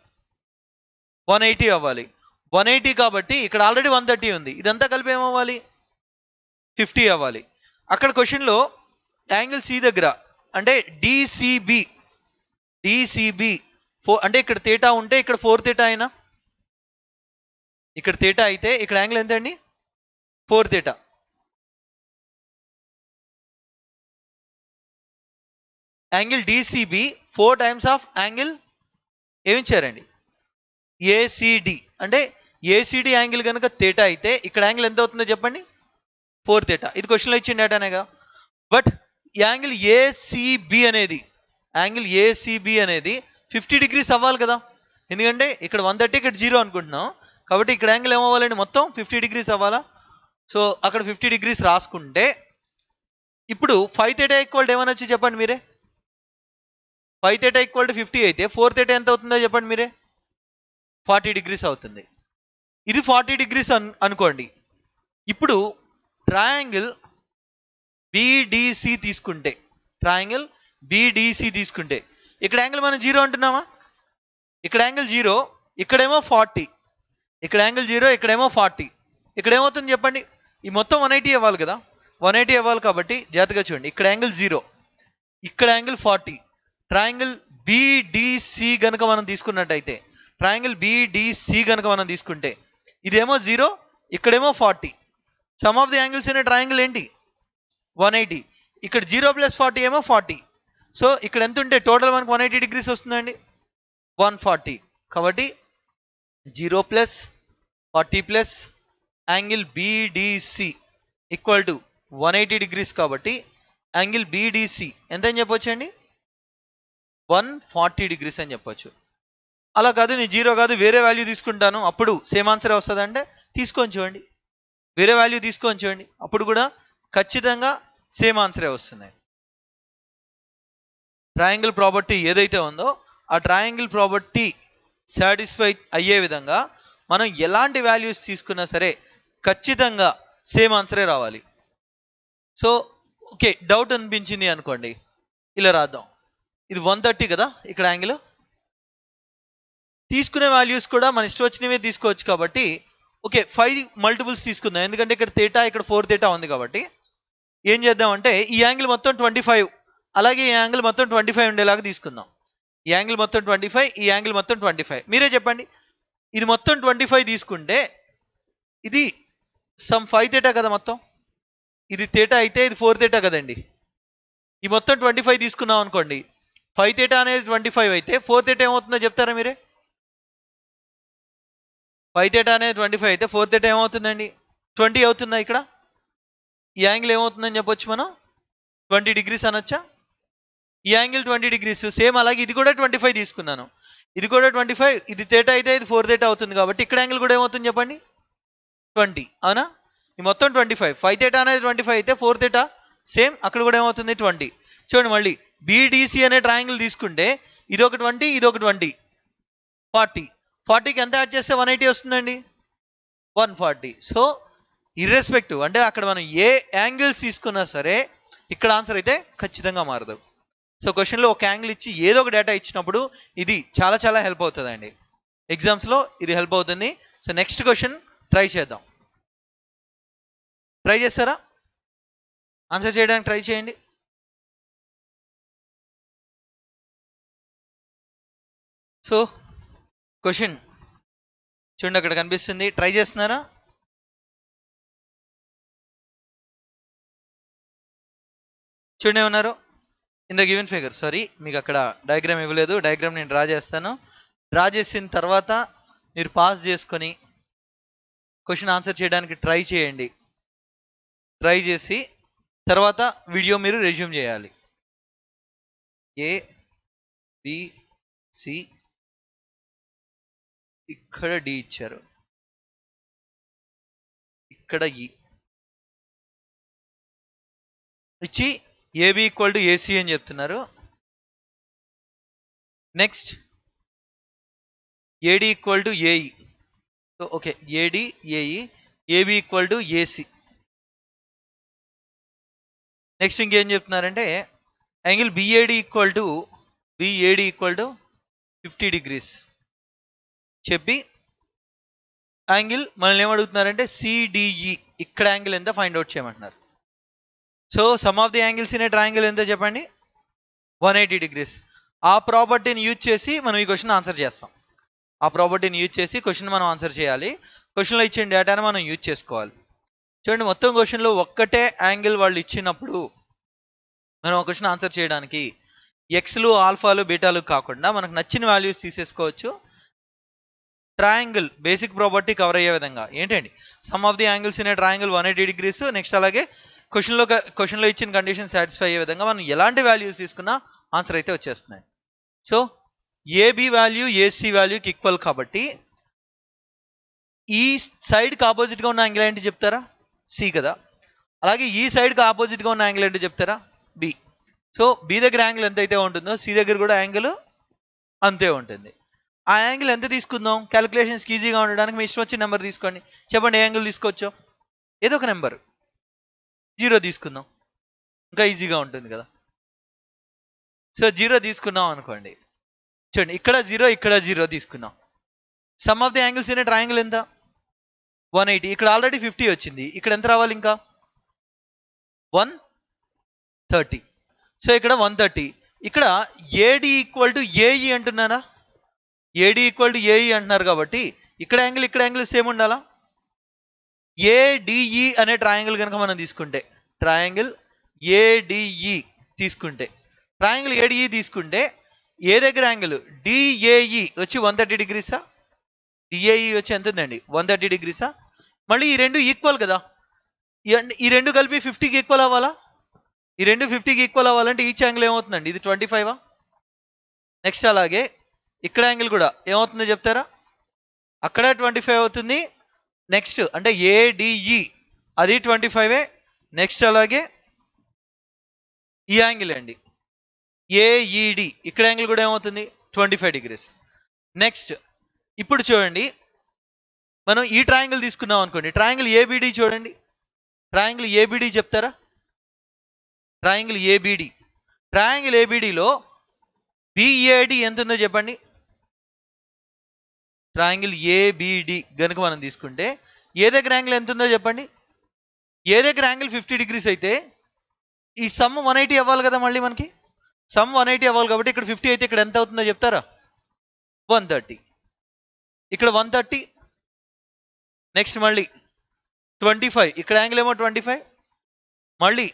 180 అవ్వాలి. 180 కాబట్టి ఇక్కడ ఆల్రెడీ 130 ఉంది, ఇదంతా కలిపి ఏమవ్వాలి 50 అవ్వాలి. అక్కడ క్వశ్చన్లో యాంగిల్ C దగ్గర అంటే DCB 4 అంటే ఇక్కడ థీటా ఉంటే ఇక్కడ 4 థీటా అయినా, ఇక్కడ థీటా అయితే ఇక్కడ యాంగిల్ ఎంత అండి 4 theta. Angle DCB 4 times of angle ఏమిచ్చారండి ACD అంటే ACD యాంగిల్ కనుక థీటా అయితే ఇక్కడ యాంగిల్ ఎంత అవుతుందో చెప్పండి 4 థీటా. ఇది క్వశ్చన్లో ఇచ్చిన డేటానేగా. బట్ యాంగిల్ ACB అనేది 50 degrees అవ్వాలి కదా. ఎందుకంటే ఇక్కడ 130 ఇక్కడ 0 అనుకుంటున్నాం, కాబట్టి ఇక్కడ యాంగిల్ ఏమవ్వాలండి, మొత్తం 50 డిగ్రీస్ అవ్వాలా. సో అక్కడ 50 డిగ్రీస్ రాసుకుంటే ఇప్పుడు 5 θ ఈక్వల్ ఏమని వచ్చి చెప్పండి మీరే. 5 θ ఈక్వల్ 50 అయితే 4 θ ఎంత అవుతుందో చెప్పండి మీరే. 40 డిగ్రీస్ అవుతుంది. ఇది 40 డిగ్రీస్ అనుకోండి. ఇప్పుడు ట్రయాంగిల్ బీడీసీ తీసుకుంటే, ట్రయాంగిల్ బీడీసీ తీసుకుంటే ఇక్కడ యాంగిల్ మనం 0 అంటున్నామా, ఇక్కడ యాంగిల్ 0, ఇక్కడేమో 40, ఇక్కడ యాంగిల్ 0, ఇక్కడేమో 40, ఇక్కడ ఏమవుతుంది చెప్పండి. ఈ మొత్తం 180 అవ్వాలి కదా, 180 అవ్వాలి. కాబట్టి జాగ్రత్తగా చూడండి, ఇక్కడ యాంగిల్ 0, ఇక్కడ యాంగిల్ 40. ట్రయాంగిల్ బీడీసీ కనుక మనం తీసుకున్నట్టయితే, ట్రయాంగిల్ బీడీసీ కనుక మనం తీసుకుంటే ఇదేమో 0, ఇక్కడేమో 40. సమ్ ఆఫ్ ది యాంగిల్స్ అనే ట్రయాంగిల్ ఏంటి, 180. ఇక్కడ 0 + 40 ఏమో 40. సో ఇక్కడ ఎంత ఉంటే టోటల్ మనకు 180 డిగ్రీస్ వస్తుందండి, 140. కాబట్టి 0 + 40 + angle BDC equal to 180 degrees. కాబట్టి యాంగిల్ బీడీసీ ఎంత అని చెప్పొచ్చు అండి, 140 డిగ్రీస్ అని చెప్పొచ్చు. అలా కాదు నేను 0 కాదు వేరే వాల్యూ తీసుకుంటాను అప్పుడు సేమ్ ఆన్సర్ వస్తుంది అంటే తీసుకొని చూడండి, వేరే వాల్యూ తీసుకొని చూడండి, అప్పుడు కూడా ఖచ్చితంగా సేమ్ ఆన్సరే వస్తున్నాయి. ట్రయాంగిల్ ప్రాపర్టీ ఏదైతే ఉందో ఆ ట్రయాంగిల్ ప్రాపర్టీ సాటిస్ఫై అయ్యే విధంగా మనం ఎలాంటి వాల్యూస్ తీసుకున్నా సరే ఖచ్చితంగా సేమ్ ఆన్సరే రావాలి. సో ఓకే, డౌట్ అనిపించింది అనుకోండి, ఇలా రాద్దాం. ఇది 130 కదా ఇక్కడ యాంగిల్. తీసుకునే వాల్యూస్ కూడా మన ఇష్టం వచ్చినవే తీసుకోవచ్చు. కాబట్టి ఓకే 5 మల్టిపుల్స్ తీసుకుందాం, ఎందుకంటే ఇక్కడ θ, ఇక్కడ 4 θ ఉంది. కాబట్టి ఏం చేద్దామంటే ఈ యాంగిల్ మొత్తం 25, అలాగే ఈ యాంగిల్ మొత్తం 25 ఉండేలాగా తీసుకుందాం. ఈ యాంగిల్ మొత్తం 25, ఈ యాంగిల్ మొత్తం 25. మీరే చెప్పండి, ఇది మొత్తం 25 తీసుకుంటే ఇది సమ్ 5 θ కదా, మొత్తం ఇది θ అయితే ఇది 4 θ కదండి. ఈ మొత్తం 25 తీసుకున్నాం అనుకోండి, 5 θ అనేది 25 అయితే 4 θ ఏమవుతుందో చెప్తారా మీరే. 5 θ అనేది 25 అయితే 4 θ ఏమవుతుందండి, 20 అవుతుందా. ఇక్కడ ఈ యాంగిల్ ఏమవుతుందని చెప్పొచ్చు మనం, 20 డిగ్రీస్ అనొచ్చా. ఈ యాంగిల్ 20 డిగ్రీస్. సేమ్ అలాగే ఇది కూడా 25 తీసుకున్నాను, ఇది కూడా 25, ఇది θ అయితే ఇది 4 θ అవుతుంది. కాబట్టి ఇక్కడ యాంగిల్ కూడా ఏమవుతుంది చెప్పండి, 20. అవునా, ఈ మొత్తం 25. 5 θ అనేది 25 అయితే 4 θ సేమ్ అక్కడ కూడా ఏమవుతుంది 20. చూడండి మళ్ళీ బీడీసీ అనే ట్రయాంగిల్ తీసుకుంటే ఇది ఒక 20, ఇది ఒక 20, 40. 40కి ఎంత యాడ్ చేస్తే 180 వస్తుందండి, 140. సో ఇర్రెస్పెక్టివ్ అంటే అక్కడ మనం ఏ యాంగిల్స్ తీసుకున్నా సరే ఇక్కడ ఆన్సర్ అయితే ఖచ్చితంగా మారదు. సో క్వశ్చన్లో ఒక యాంగిల్ ఇచ్చి ఏదో ఒక డేటా ఇచ్చినప్పుడు ఇది చాలా చాలా హెల్ప్ అవుతుందండి, ఎగ్జామ్స్లో ఇది హెల్ప్ అవుతుంది. సో నెక్స్ట్ క్వశ్చన్ ట్రై చేద్దాం. ట్రై చేస్తారా, ఆన్సర్ చేయడానికి ట్రై చేయండి. సో క్వశ్చన్ చూడండి అక్కడ కనిపిస్తుంది, ట్రై చేస్తున్నారా. చూడండి ఏమన్నారు, in the given figure. Sorry మీకు అక్కడ డయాగ్రామ్ ఇవ్వలేదు, డయాగ్రామ్ నేను డ్రా చేస్తాను. డ్రా చేసిన తర్వాత మీరు పాస్ చేసుకొని క్వశ్చన్ ఆన్సర్ చేయడానికి ట్రై చేయండి. ట్రై చేసి తర్వాత వీడియో మీరు రెజ్యూమ్ చేయాలి. ఏ బి సి, ఇక్కడ డి ఇచ్చారు, ఇక్కడ ఈ ఇచ్చి ఏబి ఈక్వల్ టు ఏసీ అని చెప్తున్నారు. Next AD equal to AE. So okay AD AE, AB equal to AC. Next ఇంకేం చెప్తున్నారంటే angle BAD equal to 50 degrees చెప్పి యాంగిల్ మనల్ని ఏమడుగుతున్నారంటే సిడిఈ, ఇక్కడ యాంగిల్ ఎంత ఫైండ్ అవుట్ చేయమంటున్నారు. So sum of the angles in a triangle ఎంతో చెప్పండి, 180 డిగ్రీస్. ఆ ప్రాపర్టీని యూజ్ చేసి మనం ఈ క్వశ్చన్ ఆన్సర్ చేస్తాం. ఆ ప్రాపర్టీని యూజ్ చేసి క్వశ్చన్ మనం ఆన్సర్ చేయాలి. క్వశ్చన్లో ఇచ్చిన డేటాను మనం యూజ్ చేసుకోవాలి. చూడండి మొత్తం క్వశ్చన్లో ఒక్కటే యాంగిల్ వాళ్ళు ఇచ్చినప్పుడు మనం ఒక క్వశ్చన్ ఆన్సర్ చేయడానికి ఎక్స్లు, ఆల్ఫాలు, బీటాలు కాకుండా మనకు నచ్చిన వాల్యూస్ తీసేసుకోవచ్చు. ట్రయాంగిల్ బేసిక్ ప్రాపర్టీ కవర్ అయ్యే విధంగా ఏంటండి, some of the angles in a triangle 180 degrees. Next అలాగే క్వశ్చన్లో ఇచ్చిన కండిషన్ సాటిస్ఫై అయ్యే విధంగా మనం ఎలాంటి వాల్యూస్ తీసుకున్నా ఆన్సర్ అయితే వచ్చేస్తున్నాయి. సో ఏబి వాల్యూ ఏసీ వాల్యూకి ఈక్వల్ కాబట్టి ఈ సైడ్కి ఆపోజిట్గా ఉన్న యాంగిల్ ఏంటి చెప్తారా? సి కదా. అలాగే ఈ సైడ్కి ఆపోజిట్గా ఉన్న యాంగిల్ ఏంటి చెప్తారా? బి. సో బి దగ్గర యాంగిల్ ఎంత అయితే ఉంటుందో సి దగ్గర కూడా యాంగిల్ అంతే ఉంటుంది. ఆ యాంగిల్ ఎంత తీసుకుందాం? క్యాలిక్యులేషన్స్కి ఈజీగా ఉండడానికి మీ ఇష్టం వచ్చిన నెంబర్ తీసుకోండి. చెప్పండి ఏ యాంగిల్ తీసుకోవచ్చో. ఏదో ఒక నెంబర్ 0 తీసుకుందాం, ఇంకా ఈజీగా ఉంటుంది కదా. సో 0 తీసుకున్నాం అనుకోండి. చూడండి ఇక్కడ 0 ఇక్కడ 0 తీసుకున్నాం. Some of the angles in triangle ఎంత? 180. ఇక్కడ ఆల్రెడీ 50 వచ్చింది. ఇక్కడ ఎంత రావాలి? ఇంకా 130. సో ఇక్కడ 130. ఇక్కడ ఏడి ఈక్వల్ టు ఏఈ అంటున్నారా? ఏడి ఈక్వల్ టు ఏఈ అంటున్నారు కాబట్టి ఇక్కడ యాంగిల్ సేమ్ ఉండాలా? ఏడిఈ అనే ట్రయాంగిల్ కనుక మనం తీసుకుంటే, ట్రయాంగిల్ ఏడిఈ తీసుకుంటే, ట్రయాంగిల్ ఏడిఈ తీసుకుంటే ఏ దగ్గర యాంగిల్ డిఏఈ వచ్చి 130 డిగ్రీసా? డిఏఈ వచ్చి ఎంత ఉందండి? 130 డిగ్రీసా? మళ్ళీ ఈ రెండు ఈక్వల్ కదా. ఈ రెండు కలిపి 50కి ఈక్వల్ అవ్వాలా? ఈ రెండు 50కి ఈక్వల్ అవ్వాలంటే ఈచ్ యాంగిల్ ఏమవుతుందండి? ఇది 25. నెక్స్ట్ అలాగే ఇక్కడ యాంగిల్ కూడా ఏమవుతుందో చెప్తారా? అక్కడ 25 అవుతుంది. నెక్స్ట్ అంటే ఏడిఈ అది 25. నెక్స్ట్ అలాగే ఈ యాంగిల్ అండి ఏఈడి, ఇక్కడ యాంగిల్ కూడా ఏమవుతుంది? 25 డిగ్రీస్. నెక్స్ట్ ఇప్పుడు చూడండి, మనం ఈ ట్రయాంగిల్ తీసుకున్నాం అనుకోండి. ట్రయాంగిల్ ఏబిడి చూడండి. ట్రయాంగిల్ ఏబిడి చెప్తారా? ట్రయాంగిల్ ఏబిడి, ట్రయాంగిల్ ఏబిడిలో బిఏడి ఎంత ఉందో చెప్పండి. ట్రయాంగిల్ ఏబిడి గనుక మనం తీసుకుంటే ఏ దగ్గర యాంగిల్ ఎంత ఉందో చెప్పండి. ఏ దగ్గర యాంగిల్ 50 డిగ్రీస్ అయితే ఈ సమ్ 180 అవ్వాలి కదా. మళ్ళీ మనకి సమ్ 180 అవ్వాలి కాబట్టి ఇక్కడ 50 అయితే ఇక్కడ ఎంత అవుతుందో చెప్తారా? 130. ఇక్కడ 130. నెక్స్ట్ మళ్ళీ 25. ఇక్కడ యాంగిల్ ఏమో 25. మళ్ళీ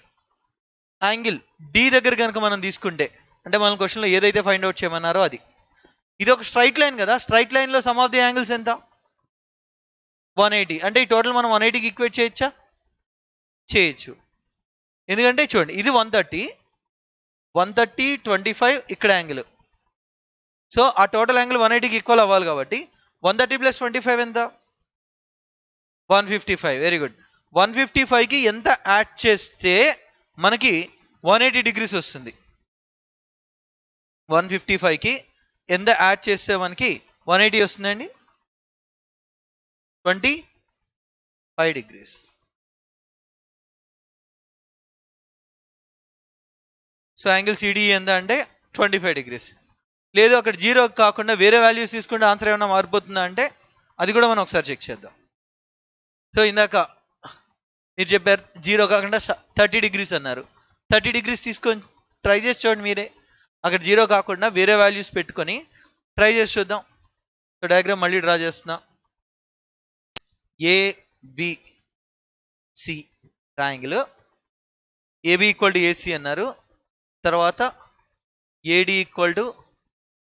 యాంగిల్ డి దగ్గర కనుక మనం తీసుకుంటే, అంటే మన క్వశ్చన్లో ఏదైతే ఫైండ్ అవుట్ చేయమన్నారో అది. ఇది ఒక స్ట్రైట్ లైన్ కదా. స్ట్రైట్ లైన్లో సమ్ ఆఫ్ ది యాంగిల్స్ ఎంత? 180. అంటే ఈ టోటల్ మనం 180కి ఈక్వేట్ చేయొచ్చా? చేయొచ్చు. ఎందుకంటే చూడండి ఇది 130, 25 ఇక్కడ యాంగిల్. సో ఆ టోటల్ యాంగిల్ 180కి ఈక్వల్ అవ్వాలి కాబట్టి 130 + 25 ఎంత? 155. Very good. 155కి ఎంత యాడ్ చేస్తే మనకి 180 డిగ్రీస్ వస్తుంది? 155కి ఎంత యాడ్ చేస్తే మనకి 180 వస్తుందండి? 25 డిగ్రీస్. సో యాంగిల్ సిడిఈ ఎంత అంటే 25 డిగ్రీస్. లేదు అక్కడ 0 కాకుండా వేరే వాల్యూస్ తీసుకుంటే ఆన్సర్ ఏమైనా మారిపోతుందా అంటే అది కూడా మనం ఒకసారి చెక్ చేద్దాం. సో ఇందాక మీరు చెప్పారు 0 కాకుండా 30 డిగ్రీస్ అన్నారు. 30 డిగ్రీస్ తీసుకొని ట్రై చేసి చూడండి మీరే. అక్కడ 0 కాకుండా వేరే వాల్యూస్ పెట్టుకొని ట్రై చేసి చూద్దాం. సో డయాగ్రామ్ మళ్ళీ డ్రా చేస్తున్నా. ABC triangle, AB equal to AC అన్నారు. తర్వాత ఏడి ఈక్వల్ టు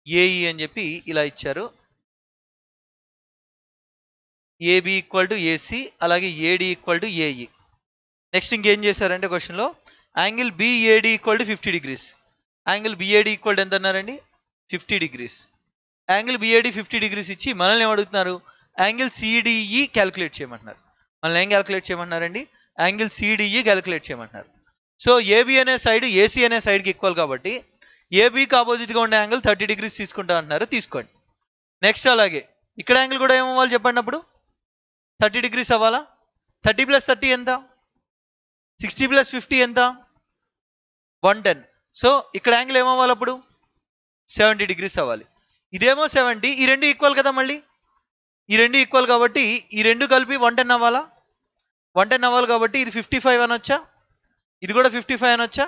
ఏఈ అని చెప్పి ఇలా ఇచ్చారు. ఏబి ఈక్వల్ టు ఏసీ, అలాగే AD equal to AE. Next ఇంకేం చేశారంటే క్వశ్చన్లో angle BAD equal to 50 degrees. Angle BAD equal ఎంత అన్నారండి? 50 డిగ్రీస్. యాంగిల్ బిఏడి 50 డిగ్రీస్ ఇచ్చి మనల్ని ఏమడుగుతున్నారు? యాంగిల్ సిడిఈ క్యాలిక్యులేట్ చేయమంటున్నారు. మనల్ని ఏం క్యాలిక్యులేట్ చేయమంటున్నారండి? యాంగిల్ సిడిఈ క్యాలిక్యులేట్ చేయమంటున్నారు. సో ఏబి అనే సైడ్ ఏసీ అనే సైడ్కి ఈక్వల్ కాబట్టి ఏబికి ఆపోజిట్గా ఉండే యాంగిల్ 30 డిగ్రీస్ తీసుకుంటా అంటున్నారు. తీసుకోండి. నెక్స్ట్ అలాగే ఇక్కడ యాంగిల్ కూడా ఏమవ్వాలి చెప్పండి. అప్పుడు 30 డిగ్రీస్ అవ్వాలా? 30 + 30 ఎంత? 60 + 50 ఎంత? 110. సో ఇక్కడ యాంగిల్ ఏమవ్వాలి అప్పుడు? 70 డిగ్రీస్ అవ్వాలి. ఇదేమో 70. ఈ రెండు ఈక్వల్ కదా. మళ్ళీ ఈ రెండు ఈక్వల్ కాబట్టి ఈ రెండు కలిపి 110 అవ్వాలా? 110 అవ్వాలి కాబట్టి ఇది 55 అనొచ్చా? ఇది కూడా 55 అనొచ్చా?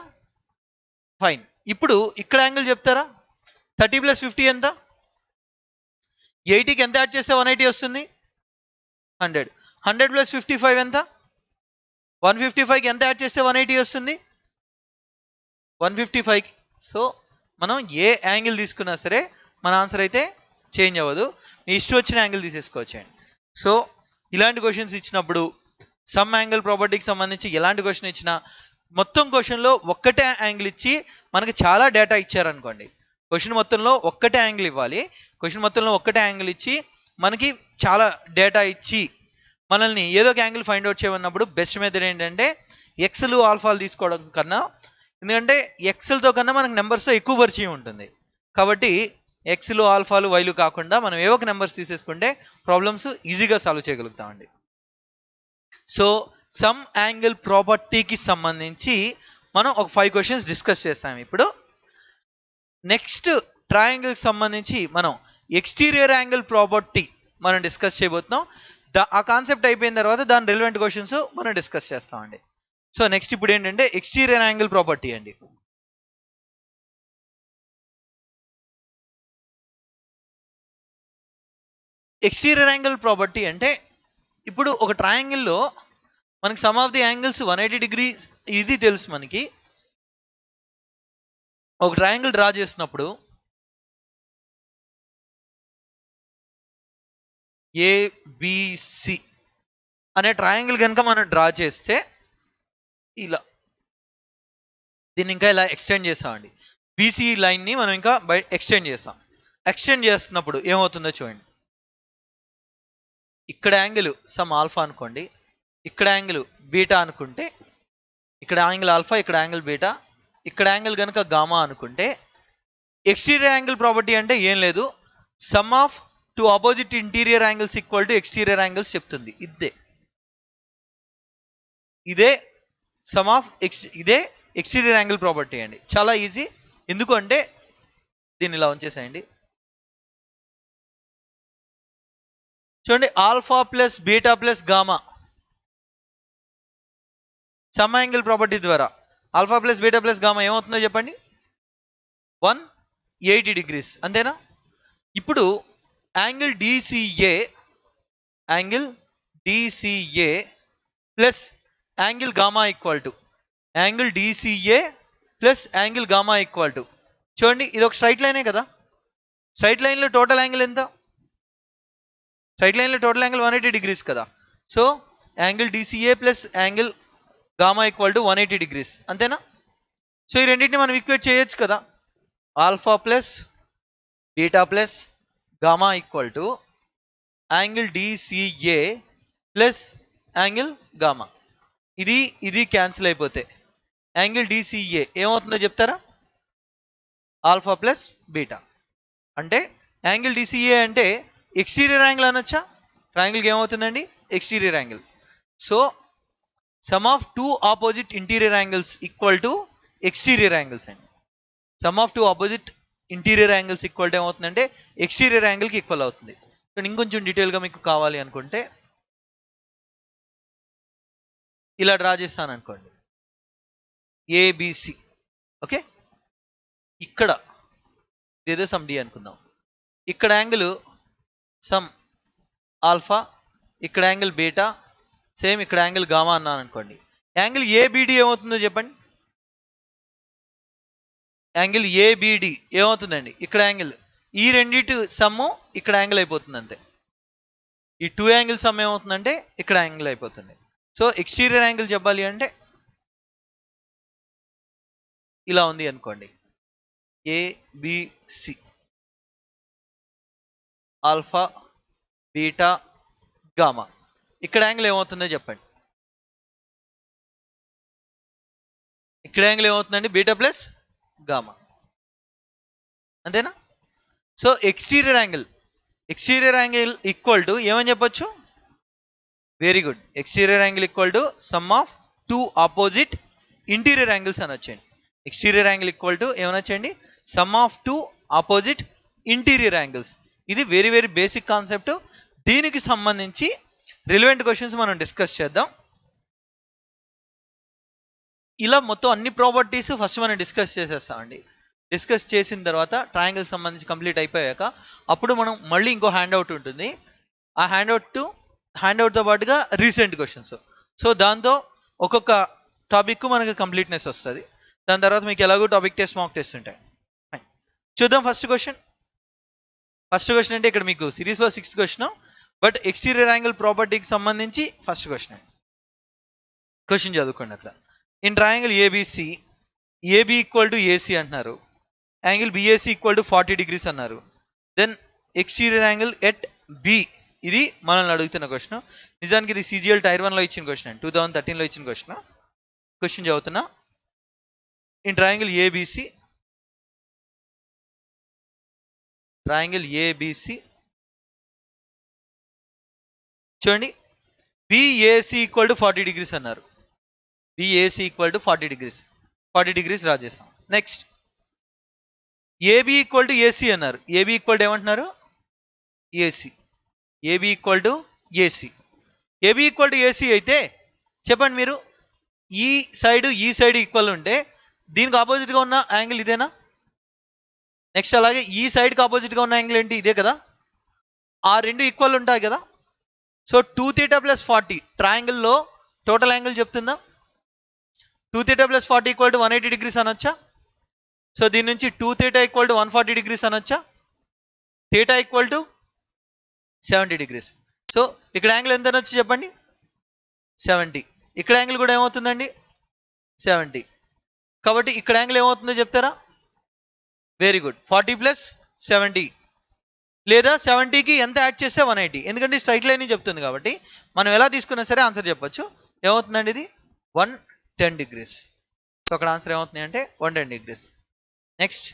ఫైన్. ఇప్పుడు ఇక్కడ యాంగిల్ చెప్తారా? 30 + 50 ఎంత? 80కి ఎంత యాడ్ చేస్తే 180 వస్తుంది? 100. 100 + 55 ఎంత? 155కి ఎంత యాడ్ చేస్తే 180 వస్తుంది? 155. సో మనం ఏ యాంగిల్ తీసుకున్నా సరే మన ఆన్సర్ అయితే చేంజ్ అవ్వదు. మీ ఇష్టం వచ్చిన యాంగిల్ తీసేసుకోవచ్చండి. సో ఇలాంటి క్వశ్చన్స్ ఇచ్చినప్పుడు సమ్ యాంగిల్ ప్రాపర్టీకి సంబంధించి ఎలాంటి క్వశ్చన్ ఇచ్చినా మొత్తం క్వశ్చన్లో ఒక్కటే యాంగిల్ ఇచ్చి మనకి చాలా డేటా ఇచ్చారనుకోండి, క్వశ్చన్ మొత్తంలో ఒక్కటే యాంగిల్ ఇవ్వాలి. క్వశ్చన్ మొత్తంలో ఒక్కటే యాంగిల్ ఇచ్చి మనకి చాలా డేటా ఇచ్చి మనల్ని ఏదో ఒక యాంగిల్ ఫైండ్ అవుట్ చేయమన్నప్పుడు బెస్ట్ మెథడ్ ఏంటంటే ఎక్స్లు ఆల్ఫాలు తీసుకోవడం కన్నా, ఎందుకంటే ఎక్స్లతో కన్నా మనకు నెంబర్స్తో ఎక్కువ పరిచయం ఉంటుంది. కాబట్టి ఎక్స్లు ఆల్ఫాలు వైలు కాకుండా మనం ఏవో ఒక నెంబర్స్ తీసేసుకుంటే ప్రాబ్లమ్స్ ఈజీగా సాల్వ్ చేయగలుగుతామండి. సో సమ్ యాంగిల్ ప్రాపర్టీకి సంబంధించి మనం ఒక 5 క్వశ్చన్స్ డిస్కస్ చేస్తాం. ఇప్పుడు నెక్స్ట్ ట్రయాంగిల్కి సంబంధించి మనం ఎక్స్టీరియర్ యాంగిల్ ప్రాపర్టీ మనం డిస్కస్ చేయబోతున్నాం. ఆ కాన్సెప్ట్ అయిపోయిన తర్వాత దాని రిలవెంట్ క్వశ్చన్స్ మనం డిస్కస్ చేస్తామండి. సో నెక్స్ట్ ఇప్పుడు ఏంటంటే ఎక్స్టీరియర్ యాంగిల్ ప్రాపర్టీ అండి. ఎక్స్టీరియర్ యాంగిల్ ప్రాపర్టీ అంటే ఇప్పుడు ఒక ట్రయాంగిల్లో మనకి sum of the angles 180 degrees ఇది తెలుసు. మనకి ఒక ట్రయాంగిల్ డ్రా చేసినప్పుడు ఏబిసి అనే ట్రయాంగిల్ కనుక మనం డ్రా చేస్తే ఇలా దీన్ని ఇంకా ఇలా ఎక్స్టెండ్ చేస్తామండి. బీసీ లైన్ని మనం ఇంకా ఎక్స్టెండ్ చేస్తాం. ఎక్స్టెండ్ చేస్తున్నప్పుడు ఏమవుతుందో చూడండి. ఇక్కడ యాంగిల్ సమ్ ఆల్ఫా అనుకోండి, ఇక్కడ యాంగిల్ బీటా అనుకుంటే, ఇక్కడ యాంగిల్ ఆల్ఫా, ఇక్కడ యాంగిల్ బీటా, ఇక్కడ యాంగిల్ కనుక గామా అనుకుంటే ఎక్స్టీరియర్ యాంగిల్ ప్రాపర్టీ అంటే ఏం లేదు, sum of 2 opposite interior angles equal to exterior angles చెప్తుంది. ఇదే సమ్ ఆఫ్ ఇదే ఎక్స్టీరియర్ యాంగిల్ ప్రాపర్టీ అండి. చాలా ఈజీ. ఎందుకంటే దీన్ని ఇలా ఉంచేసేయండి. చూడండి, alpha plus beta plus gamma sum angle property ద్వారా alpha plus beta plus gamma ఏమవుతుందో చెప్పండి. 180 డిగ్రీస్, అంతేనా? ఇప్పుడు angle DCA plus angle gamma equal to చూడండి, ఇది ఒక స్ట్రైట్ లైనే కదా. స్ట్రైట్ లైన్లో టోటల్ యాంగిల్ ఎంత? స్ట్రైట్ లైన్లో టోటల్ యాంగిల్ 180 డిగ్రీస్ కదా. So angle DCA plus angle gamma equal to 180 degrees, అంతేనా? సో ఈ రెండింటిని మనం ఈక్వేట్ చేయొచ్చు కదా. Alpha plus beta plus gamma equal to angle DCA plus angle gamma. ఇది క్యాన్సిల్ అయిపోతే యాంగిల్ డిసిఏ ఏమవుతుందో చెప్తారా? Alpha plus beta. అంటే యాంగిల్ డిసిఏ అంటే ఎక్స్టీరియర్ యాంగిల్ అనొచ్చా? ట్రయాంగిల్కి ఏమవుతుందండి? Exterior angle. So sum of 2 opposite interior angles equal to exterior angles అండి. Sum of 2 opposite interior angles equal to ఏమవుతుందంటే ఎక్స్టీరియర్ యాంగిల్కి ఈక్వల్ అవుతుంది. కానీ ఇంకొంచెం డీటెయిల్గా మీకు కావాలి అనుకుంటే ఇలా డ్రా చేస్తాను అనుకోండి, ఏబిసి. ఓకే, ఇక్కడ ఇదేదో సమ్ డి అనుకుందాం. ఇక్కడ యాంగిల్ సమ్ ఆల్ఫా, ఇక్కడ యాంగిల్ బీటా, సేమ్ ఇక్కడ యాంగిల్ గామా అన్నాను అనుకోండి. యాంగిల్ ఏబిడి ఏమవుతుందో చెప్పండి. యాంగిల్ ఏబిడి ఏమవుతుందండి? ఇక్కడ యాంగిల్ ఈ రెండింటి సమ్ము ఇక్కడ యాంగిల్ అయిపోతుంది అంతే. ఈ 2 యాంగిల్ సమ్ ఏమవుతుందంటే ఇక్కడ యాంగిల్ అయిపోతుంది. సో ఎక్స్టీరియర్ యాంగిల్ చెప్పాలి అంటే ఇలా ఉంది అనుకోండి, ఏబిసి ఆల్ఫా బీటా గామా. ఇక్కడ యాంగిల్ ఏమవుతుందో చెప్పండి. ఇక్కడ యాంగిల్ ఏమవుతుందండి? బీటా ప్లస్ గామా, అంతేనా? So exterior angle equal to ఏమని చెప్పొచ్చు? Very good. Exterior angle equal to sum of 2 opposite interior angles అనొచ్చండి. ఎక్స్టీరియర్ యాంగిల్ ఈక్వల్ టు ఏమనొచ్చండి? Sum of 2 opposite interior angles. ఇది వెరీ వెరీ బేసిక్ కాన్సెప్ట్. దీనికి సంబంధించి relevant questions మనం discuss చేద్దాం. ఇలా మొత్తం అన్ని ప్రాపర్టీస్ ఫస్ట్ మనం డిస్కస్ చేసేస్తామండి. డిస్కస్ చేసిన తర్వాత ట్రయాంగిల్ సంబంధించి కంప్లీట్ అయిపోయాక అప్పుడు మనం మళ్ళీ ఇంకో హ్యాండ్అవుట్ ఉంటుంది. ఆ హ్యాండ్అవుట్తో పాటుగా రీసెంట్ క్వశ్చన్స్. సో దాంతో ఒక్కొక్క టాపిక్ మనకు కంప్లీట్నెస్ వస్తుంది. దాని తర్వాత మీకు ఎలాగో టాపిక్ టెస్ట్, మాక్ టెస్ట్ ఉంటాయి. చూద్దాం ఫస్ట్ క్వశ్చన్ అంటే ఇక్కడ మీకు సిరీస్లో 6th question, but exterior angle ప్రాపర్టీకి సంబంధించి ఫస్ట్ క్వశ్చన్ చదువుకోండి. అక్కడ in triangle ABC, AB equal to AC అంటున్నారు. Angle BAC equal to 40 degrees అన్నారు. Then exterior angle at B, ఇది మనల్ని అడుగుతున్న క్వశ్చన్. నిజానికి ఇది CGL టైర్ 1లో ఇచ్చిన క్వశ్చన్, 2013లో ఇచ్చిన క్వశ్చన్ చదువుతున్నా. ఇన్ ట్రయాంగిల్ ఏబిసి, చూడండి, బిఏసి ఈక్వల్ టు 40 డిగ్రీస్ అన్నారు. BAC equal to 40 degrees draw చేస్తాం. Next AB equal to AC అన్నారు. ఏబి ఈక్వల్ టు ఏమంటున్నారు? AC. AB equal to AC. AB equal to AC అయితే చెప్పండి మీరు, ఈ సైడ్ ఈక్వల్ ఉంటే దీనికి ఆపోజిట్గా ఉన్న యాంగిల్ ఇదేనా? నెక్స్ట్ అలాగే ఈ సైడ్కి ఆపోజిట్గా ఉన్న యాంగిల్ ఏంటి? ఇదే కదా. ఆ రెండు ఈక్వల్ ఉంటాయి కదా. సో 2θ + 40 ట్రయాంగిల్లో టోటల్ యాంగిల్ చెప్తుందా? 2θ + 40 ఈక్వల్ టు 180 డిగ్రీస్ అనొచ్చా? సో దీని నుంచి 2θ ఈక్వల్ టు 140 డిగ్రీస్ అనొచ్చా? θ ఈక్వల్ టు 70 డిగ్రీస్. సో ఇక్కడ యాంగిల్ ఎంత అనొచ్చు చెప్పండి? 70. ఇక్కడ యాంగిల్ కూడా ఏమవుతుందండి? 70. కాబట్టి ఇక్కడ యాంగిల్ ఏమవుతుందో చెప్తారా? వెరీ గుడ్, 40 + 70, లేదా 70కి ఎంత యాడ్ చేస్తే 180. ఎందుకంటే స్ట్రైట్ లైన్ చెప్తుంది కాబట్టి మనం ఎలా తీసుకున్నా సరే ఆన్సర్ చెప్పొచ్చు. ఏమవుతుందండి? ఇది 110 డిగ్రీస్. సో అక్కడ ఆన్సర్ ఏమవుతుంది అంటే 110 డిగ్రీస్. నెక్స్ట్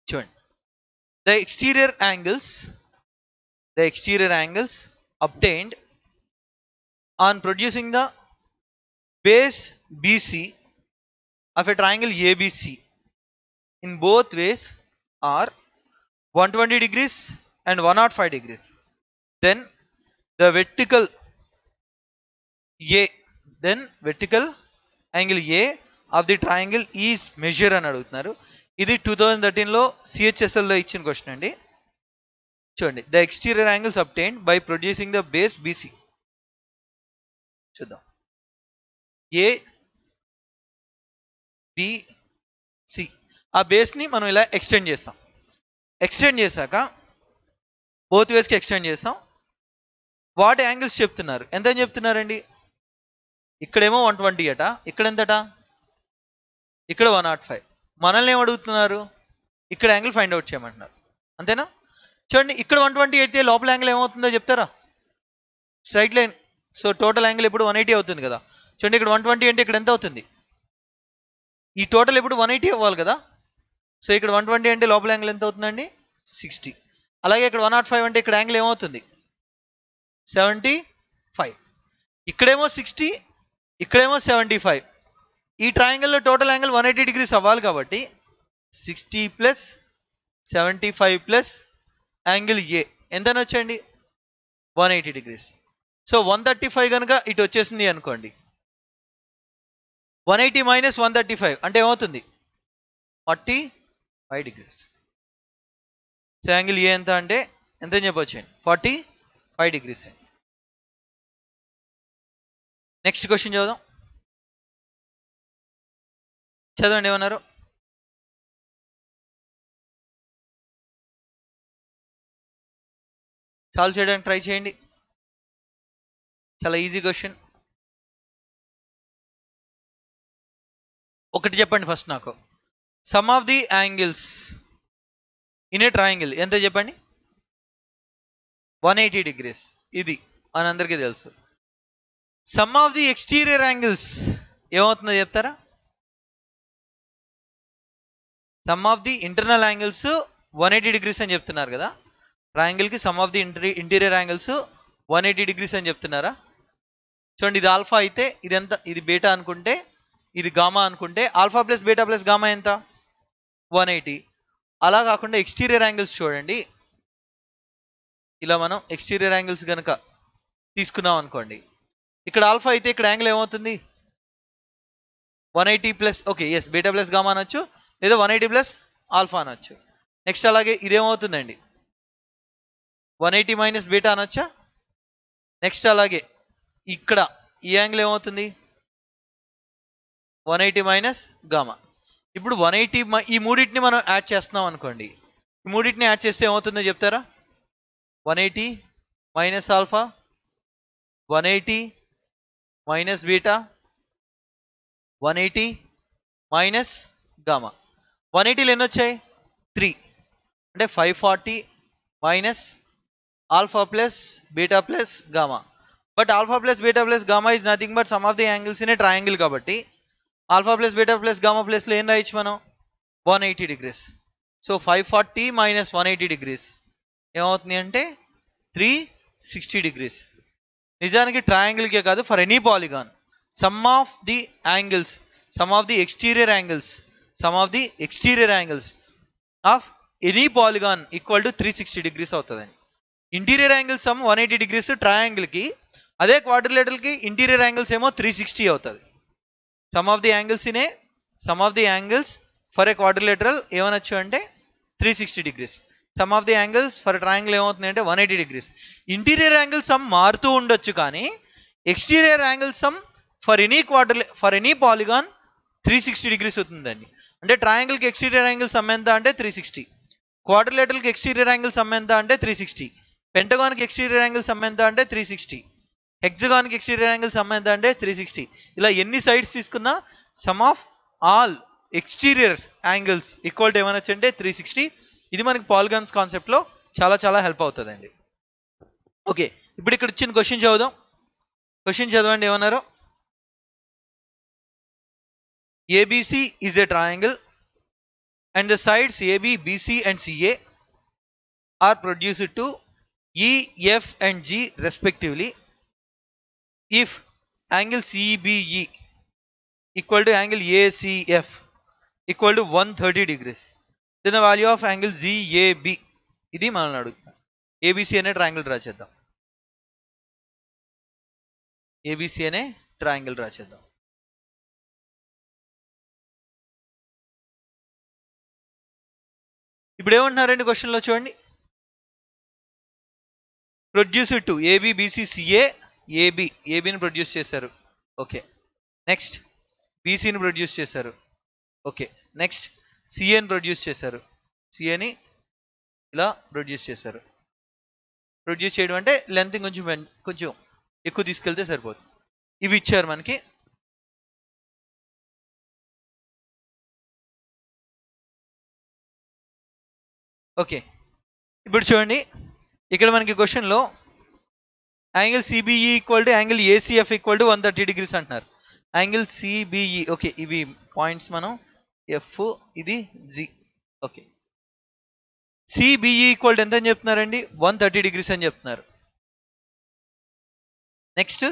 చూడండి, the exterior angles obtained on producing the base BC of a triangle ABC in both ways are 120 degrees and 105 degrees. Then the vertical angle A of the triangle is measured అని అడుగుతున్నారు. ఇది 2013లో CHSLలో ఇచ్చిన question అండి. చూడండి, the exterior angles obtained by producing the base BC. చూద్దాం, ABC, ఆ బేస్ని మనం ఇలా ఎక్స్టెండ్ చేశాక బోత్ వేస్కి ఎక్స్టెండ్ చేస్తాం. వాటి యాంగిల్స్ చెప్తున్నారు. ఎంత అని చెప్తున్నారండి? ఇక్కడేమో 120 అట, ఇక్కడ ఎంతట? ఇక్కడ 105. మనల్ని ఏం అడుగుతున్నారు? ఇక్కడ యాంగిల్ ఫైండ్ అవుట్ చేయమంటున్నారు. అంతేనా? చూడండి, ఇక్కడ 120 అయితే లోపల యాంగిల్ ఏమవుతుందో చెప్తారా? Straight line. So total angle ఇప్పుడు 180 అవుతుంది కదా. చూడండి, ఇక్కడ 120 అంటే ఇక్కడ ఎంత అవుతుంది? ఈ టోటల్ ఇప్పుడు 180 అవ్వాలి కదా. సో ఇక్కడ 120 అంటే లోపల యాంగిల్ ఎంత అవుతుందండి? 60. అలాగే ఇక్కడ 105 అంటే ఇక్కడ యాంగిల్ ఏమవుతుంది? 75. ఇక్కడేమో 60, ఇక్కడేమో 75. ఈ ట్రయాంగిల్లో టోటల్ యాంగిల్ 180 డిగ్రీస్ అవ్వాలి కాబట్టి 60 + 75 + యాంగిల్ ఏ ఎంతని వచ్చేయండి? 180 డిగ్రీస్. సో 135 కనుక ఇటు వచ్చేసింది అనుకోండి, 180 - 135 అంటే ఏమవుతుంది? 45 డిగ్రీస్. సో యాంగిల్ ఏ ఎంత అంటే ఎంత అని చెప్పొచ్చండి? 45 డిగ్రీస్ అండి. నెక్స్ట్ క్వశ్చన్ చదవండి, ఏమన్నారు? సాల్వ్ చేయడానికి ట్రై చేయండి. చాలా ఈజీ క్వశ్చన్. ఒకటి చెప్పండి ఫస్ట్ నాకు. Sum of the angles in a triangle ఎంత చెప్పండి? 180 డిగ్రీస్. ఇది మనందరికీ తెలుసు. Sum of the exterior angles ఏమవుతుందో చెప్తారా? Sum of the internal angles 180 degrees అని చెప్తున్నారు కదా. ట్రయాంగిల్కి sum of the interior angles 180 degrees అని చెప్తున్నారా? చూడండి, ఇది ఆల్ఫా అయితే ఇది ఎంత? ఇది బీటా అనుకుంటే, ఇది గామా అనుకుంటే, ఆల్ఫా + బీటా + గామా ఎంత? 180. అలా కాకుండా ఎక్స్టీరియర్ యాంగిల్స్ చూడండి, ఇలా మనం ఎక్స్టీరియర్ యాంగిల్స్ కనుక తీసుకున్నాం అనుకోండి, ఇక్కడ ఆల్ఫా అయితే ఇక్కడ యాంగిల్ ఏమవుతుంది? 180 plus, okay yes, beta + gamma అనొచ్చు, లేదా 180 + ఆల్ఫా అనొచ్చు. నెక్స్ట్ అలాగే ఇదేమవుతుందండి? 180 - బీటా అనొచ్చా? నెక్స్ట్ అలాగే ఇక్కడ ఈ యాంగిల్ ఏమవుతుంది? 180 - గామా. ఇప్పుడు 180 ఈ మూడింటిని మనం యాడ్ చేస్తున్నాం అనుకోండి, ఈ మూడింటిని యాడ్ చేస్తే ఏమవుతుందో చెప్తారా? 180 - ఆల్ఫా, 180 - బీటా, 180 - గామా. 180లో ఎన్ని వచ్చాయి? 3. అంటే 540 minus alpha plus beta plus gamma. But alpha plus beta plus gamma is nothing but sum of the angles in a triangle కాబట్టి alpha plus beta plus gamma ప్లస్లో ఏం రాయొచ్చు మనం? 180 degrees. సో 540 మైనస్ 180 degrees ఏమవుతుంది అంటే 360 degrees. నిజానికి ట్రయాంగిల్కే కాదు, for any polygon sum of the exterior angles of any polygon equal to 360 degrees అవుతుందండి. ఇంటీరియర్ యాంగిల్ సమ్ 180 degrees ట్రయాంగిల్కి, అదే క్వాడ్రిలేటరల్కి ఇంటీరియర్ యాంగిల్స్ ఏమో 360 అవుతుంది. Sum of the angles for a quadrilateral ఏమనొచ్చు అంటే 360 degrees. Sum of the angles for triangle ఏమవుతుంది అంటే 180 degrees. ఇంటీరియర్ యాంగిల్ సమ్ మారుతూ ఉండొచ్చు, కానీ exterior angle sum for any polygon 360 degrees అవుతుందండి. అంటే ట్రయాంగిల్కి ఎక్స్టీరియర్ యాంగిల్ సమ్ ఎంత అంటే 360, క్వాడ్రిలేటరల్కి ఎక్స్టీరియర్ యాంగిల్ సమ్ ఎంత అంటే 360, పెంటగాన్కి ఎక్స్టీరియర్ యాంగిల్ సమ్ ఎంత అంటే 360, హెక్సగాన్కి ఎక్స్టీరియర్ యాంగిల్ సమ్ ఎంత అంటే 360. ఇలా ఎన్ని సైడ్స్ తీసుకున్నా sum of all exterior angles equal to ఏమనొచ్చు అంటే 360. ఇది మనకి పాలిగాన్స్ కాన్సెప్ట్లో చాలా చాలా హెల్ప్ అవుతుందండి. ఓకే, ఇప్పుడు ఇక్కడ ఇచ్చిన క్వశ్చన్ చదువుదాం. క్వశ్చన్ చదవండి ఏమన్నారు? ABC is a triangle and the sides AB, BC and CA are produced to EF and G respectively if angle CBE equal to angle ACF equal to 130 degrees. Then the value of angle GAB. ఇది మనల్ని అడుగుతాం. ABC అనే triangle draw చేద్దాం. ఇప్పుడు ఏమంటున్నారండి క్వశ్చన్లో చూడండి. Produced to AB, BC, CA. ఏబిని ప్రొడ్యూస్ చేశారు. ఓకే, నెక్స్ట్ బీసీని ప్రొడ్యూస్ చేశారు. ఓకే, నెక్స్ట్ సిఏని ప్రొడ్యూస్ చేశారు. సిఏని ఇలా ప్రొడ్యూస్ చేశారు. ప్రొడ్యూస్ చేయడం అంటే లెంత్ కొంచెం ఎక్కువ తీసుకెళ్తే సరిపోతుంది. ఇవి ఇచ్చారు మనకి. ఓకే, ఇప్పుడు చూడండి, ఇక్కడ మనకి క్వశ్చన్లో angle CBE equal to angle ACF equal to 130 degrees అంటున్నారు. యాంగిల్ సిబిఈ, ఓకే, ఇవి పాయింట్స్ మనం ఎఫ్, ఇది జి. ఓకే, సిబిఈ ఈక్వల్ ఎంత అని చెప్తున్నారండి? 130 degrees అని చెప్తున్నారు. నెక్స్ట్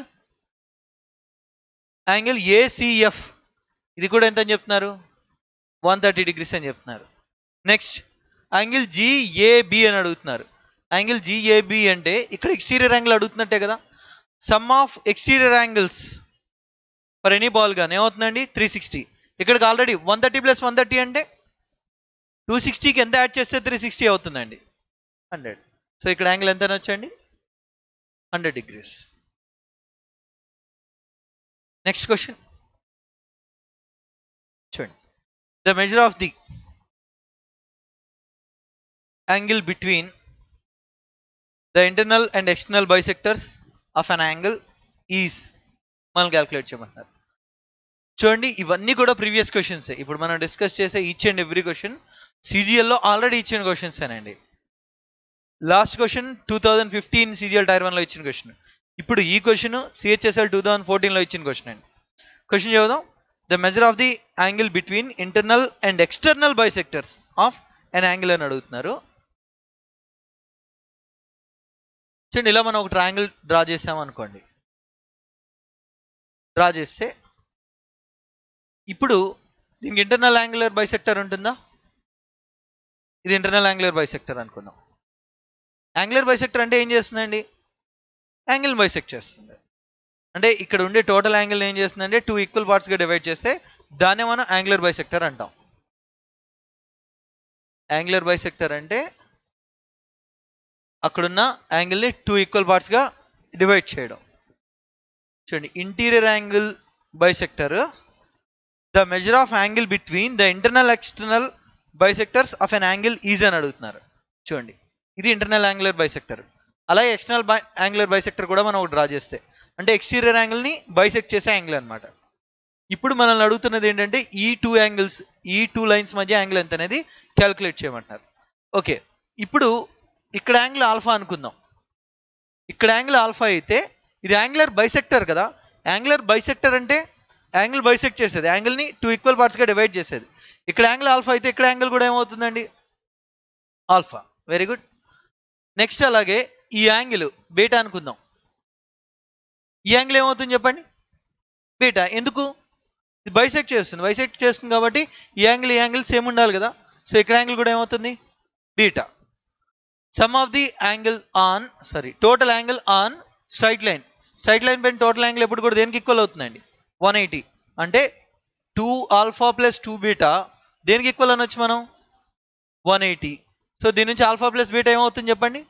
యాంగిల్ ఏసీఎఫ్, ఇది కూడా ఎంత అని చెప్తున్నారు? 130 degrees అని చెప్తున్నారు. నెక్స్ట్ యాంగిల్ జిఏబి అని అడుగుతున్నారు. యాంగిల్ జిఏబి అంటే ఇక్కడ ఎక్స్టీరియర్ యాంగిల్ అడుగుతున్నట్టే కదా. Some of exterior angles for any polygon ఏమవుతుందండి? 360. ఇక్కడికి ఆల్రెడీ 130 + 130 అంటే 260కి ఎంత యాడ్ చేస్తే 360 అవుతుందండి? 100. సో ఇక్కడ యాంగిల్ ఎంత వచ్చండి? 100 degrees. నెక్స్ట్ క్వశ్చన్ చూడండి. The measure of the angle between the internal and external bisectors of an angle is, మనం క్యాల్కులేట్ చేయమంటారు. చూడండి, ఇవన్నీ కూడా ప్రీవియస్ క్వశ్చన్స్. ఇప్పుడు మనం డిస్కస్ చేసే ఈచ్ అండ్ ఎవ్రీ క్వశ్చన్ సిజిఎల్లో ఆల్రెడీ ఇచ్చిన క్వశ్చన్స్ అనండి. లాస్ట్ క్వశ్చన్ 2015 సిజిఎల్ టైర్ 1లో ఇచ్చిన క్వశ్చన్. ఇప్పుడు ఈ క్వశ్చన్ సిహెచ్ఎస్ఎల్ 2014లో ఇచ్చిన క్వశ్చన్ అండి. క్వశ్చన్ చదువుదాం. The measure of the angle between internal and external bisectors of an angle అని అడుగుతున్నారు. చూడండి, ఇలా మనం ఒక ట్రయాంగిల్ డ్రా చేసామనుకోండి. డ్రా చేస్తే ఇప్పుడు దీనికి ఇంటర్నల్ యాంగులర్ బైసెక్టర్ ఉంటుందా? ఇది ఇంటర్నల్ యాంగులర్ బైసెక్టర్ అనుకుందాం. యాంగులర్ బైసెక్టర్ అంటే ఏం చేస్తుందండి? యాంగిల్ బైసెక్ట్ చేస్తుంది. అంటే ఇక్కడ ఉండే టోటల్ యాంగిల్ ఏం చేస్తుందంటే 2 ఈక్వల్ పార్ట్స్గా డివైడ్ చేస్తే దాన్నే మనం యాంగులర్ బైసెక్టర్ అంటాం. యాంగులర్ బైసెక్టర్ అంటే అక్కడున్న యాంగిల్ని 2 ఈక్వల్ పార్ట్స్గా డివైడ్ చేయడం. చూడండి, interior angle bisector, the measure of angle between the internal external bisectors of an angle is అని అడుగుతున్నారు. చూడండి, ఇది ఇంటర్నల్ యాంగులర్ బైసెక్టర్. అలాగే ఎక్స్టర్నల్ యాంగులర్ బైసెక్టర్ కూడా మనం డ్రా చేస్తే, అంటే ఎక్స్టీరియర్ యాంగిల్ని బైసెక్ట్ చేసే యాంగిల్ అనమాట. ఇప్పుడు మనల్ని అడుగుతున్నది ఏంటంటే ఈ టూ లైన్స్ మధ్య యాంగిల్ ఎంత అనేది క్యాలిక్యులేట్ చేయమంటారు. ఓకే, ఇప్పుడు ఇక్కడ యాంగిల్ ఆల్ఫా అనుకుందాం. ఇక్కడ యాంగిల్ ఆల్ఫా అయితే ఇది యాంగులర్ బైసెక్టర్ కదా. యాంగులర్ బైసెక్టర్ అంటే యాంగిల్ బైసెక్ట్ చేసేది, యాంగిల్ని 2 ఈక్వల్ పార్ట్స్గా డివైడ్ చేసేది. ఇక్కడ యాంగిల్ ఆల్ఫా అయితే ఇక్కడ యాంగిల్ కూడా ఏమవుతుందండి? ఆల్ఫా. Very good. నెక్స్ట్ అలాగే ఈ యాంగిల్ బీటా అనుకుందాం. ఈ యాంగిల్ ఏమవుతుంది చెప్పండి? బీటా. ఎందుకు? ఇది బైసెక్ట్ చేస్తుంది కాబట్టి ఈ యాంగిల్ సేమ్ ఉండాలి కదా. సో ఇక్కడ యాంగిల్ కూడా ఏమవుతుంది? Beta. Some of the angle on total angle on straight line పైన టోటల్ యాంగిల్ ఎప్పుడు కూడా దేనికి ఈక్వల్ అవుతుందండి? 180. అంటే 2 ఆల్ఫా ప్లస్ 2 బీటా దేనికి ఈక్వల్ అనొచ్చు మనం? 180. సో దీని నుంచి ఆల్ఫా ప్లస్ బీటా ఏమవుతుంది చెప్పండి?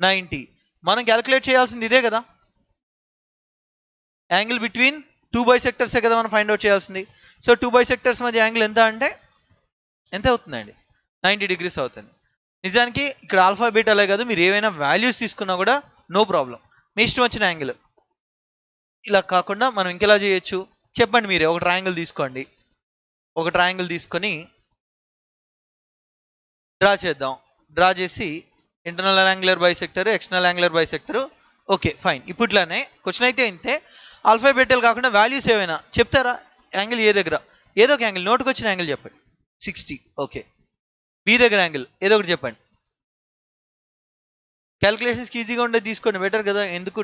90. మనం క్యాలిక్యులేట్ చేయాల్సింది ఇదే కదా, యాంగిల్ బిట్వీన్ 2 బైసెక్టర్సే కదా మనం ఫైండ్ అవుట్ చేయాల్సింది. సో 2 బైసెక్టర్స్ మధ్య యాంగిల్ ఎంత అంటే ఎంత అవుతుందండి? 90 degrees అవుతుంది. నిజానికి ఇక్కడ ఆల్ఫా బీటాలే కాదు, మీరు ఏవైనా వాల్యూస్ తీసుకున్నా కూడా నో ప్రాబ్లం, మీ ఇష్టం వచ్చిన యాంగిల్. ఇలా కాకుండా మనం ఇంకెలా చేయొచ్చు చెప్పండి మీరే. ఒక ట్రయాంగిల్ తీసుకోండి, ఒక ట్రయాంగిల్ తీసుకొని డ్రా చేద్దాం. డ్రా చేసి internal angular bisector, external angular bisector. Okay fine. ఇప్పుడులానే క్వశ్చన్ అయితే ఇంతే. ఆల్ఫా బీటాలు కాకుండా వాల్యూస్ ఏమైనా చెప్తారా? యాంగిల్ ఏ దగ్గర ఏదో ఒక యాంగిల్, నోటుకు వచ్చిన యాంగిల్ చెప్పండి. 60. ఓకే. బి దగ్గర యాంగిల్ ఏదో ఒకటి చెప్పండి. క్యాలిక్యులేషన్స్కి ఈజీగా ఉండేది తీసుకోండి, బెటర్ కదా. ఎందుకు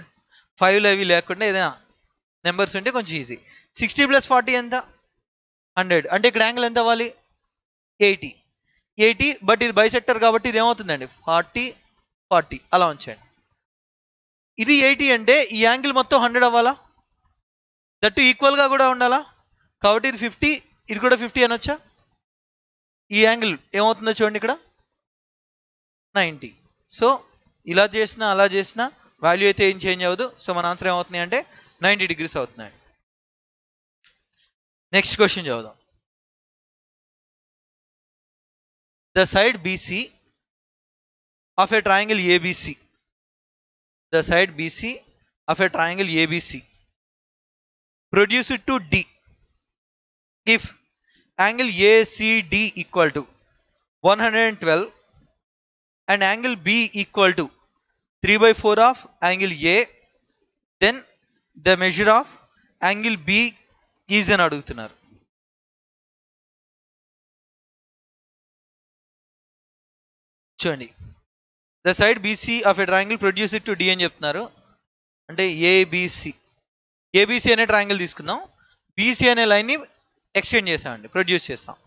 5 అవి లేకుండా ఏదైనా నెంబర్స్ ఉంటే కొంచెం ఈజీ. 60 + 40 ఎంత? 100. అంటే ఇక్కడ యాంగిల్ ఎంత అవ్వాలి? 80. బట్ ఇది బైసెక్టర్ కాబట్టి ఇది ఏమవుతుందండి? 40 అలా ఉంచండి. ఇది 80 అంటే ఈ యాంగిల్ మొత్తం 100 అవ్వాలా? దట్టు ఈక్వల్గా కూడా ఉండాలా? కాబట్టి ఇది 50, ఇది కూడా 50 అనొచ్చా? ఈ యాంగిల్ ఏమవుతుందో చూడండి ఇక్కడ 90. సో ఇలా చేసినా అలా చేసినా వాల్యూ అయితే ఏం చేంజ్ అవ్వదు. సో మన ఆన్సర్ ఏమవుతుంది అంటే 90 degrees అవుతున్నాయి. నెక్స్ట్ క్వశ్చన్ చదువుదాం. The side BC of a triangle ABC, the side BC of a triangle ABC produced to D if angle ACD equal to 112 and angle B equal to 3/4 of angle A, then the measure of angle B is అని అడుగుతున్నారు. చూడండి, the side BC of a triangle produced to D అని చెప్తున్నారు. అంటే ABC అనే triangle తీసుకున్నాం, BC అనే లైన్ని ఎక్స్టెండ్ చేసామండి, ప్రొడ్యూస్ చేస్తాం.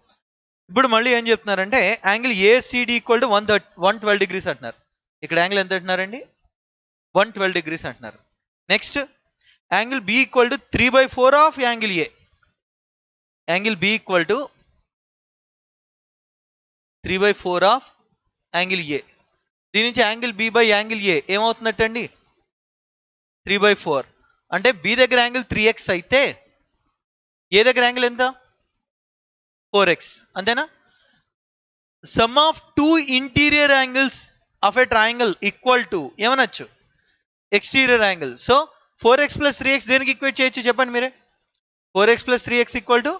ఇప్పుడు మళ్ళీ ఏం చెప్తున్నారంటే angle ACD equal to 112 degrees అంటున్నారు. ఇక్కడ యాంగిల్ ఎంత అంటున్నారండి? 112 degrees అంటున్నారు. Next angle B equal to 3/4 of angle A. Angle B equal to 3/4 of angle A. దీని నుంచి angle B by angle A ఏమవుతున్నట్టండి? 3/4. అంటే B దగ్గర యాంగిల్ 3x అయితే A దగ్గర యాంగిల్ ఎంత? 4x. అంతేనా? Sum of 2 interior angles of a triangle equal to ఏమనొచ్చు? Exterior angle. So 4x + 3x దేనికి ఈక్వేట్ చేయొచ్చు చెప్పండి మీరే? 4x + 3x equal to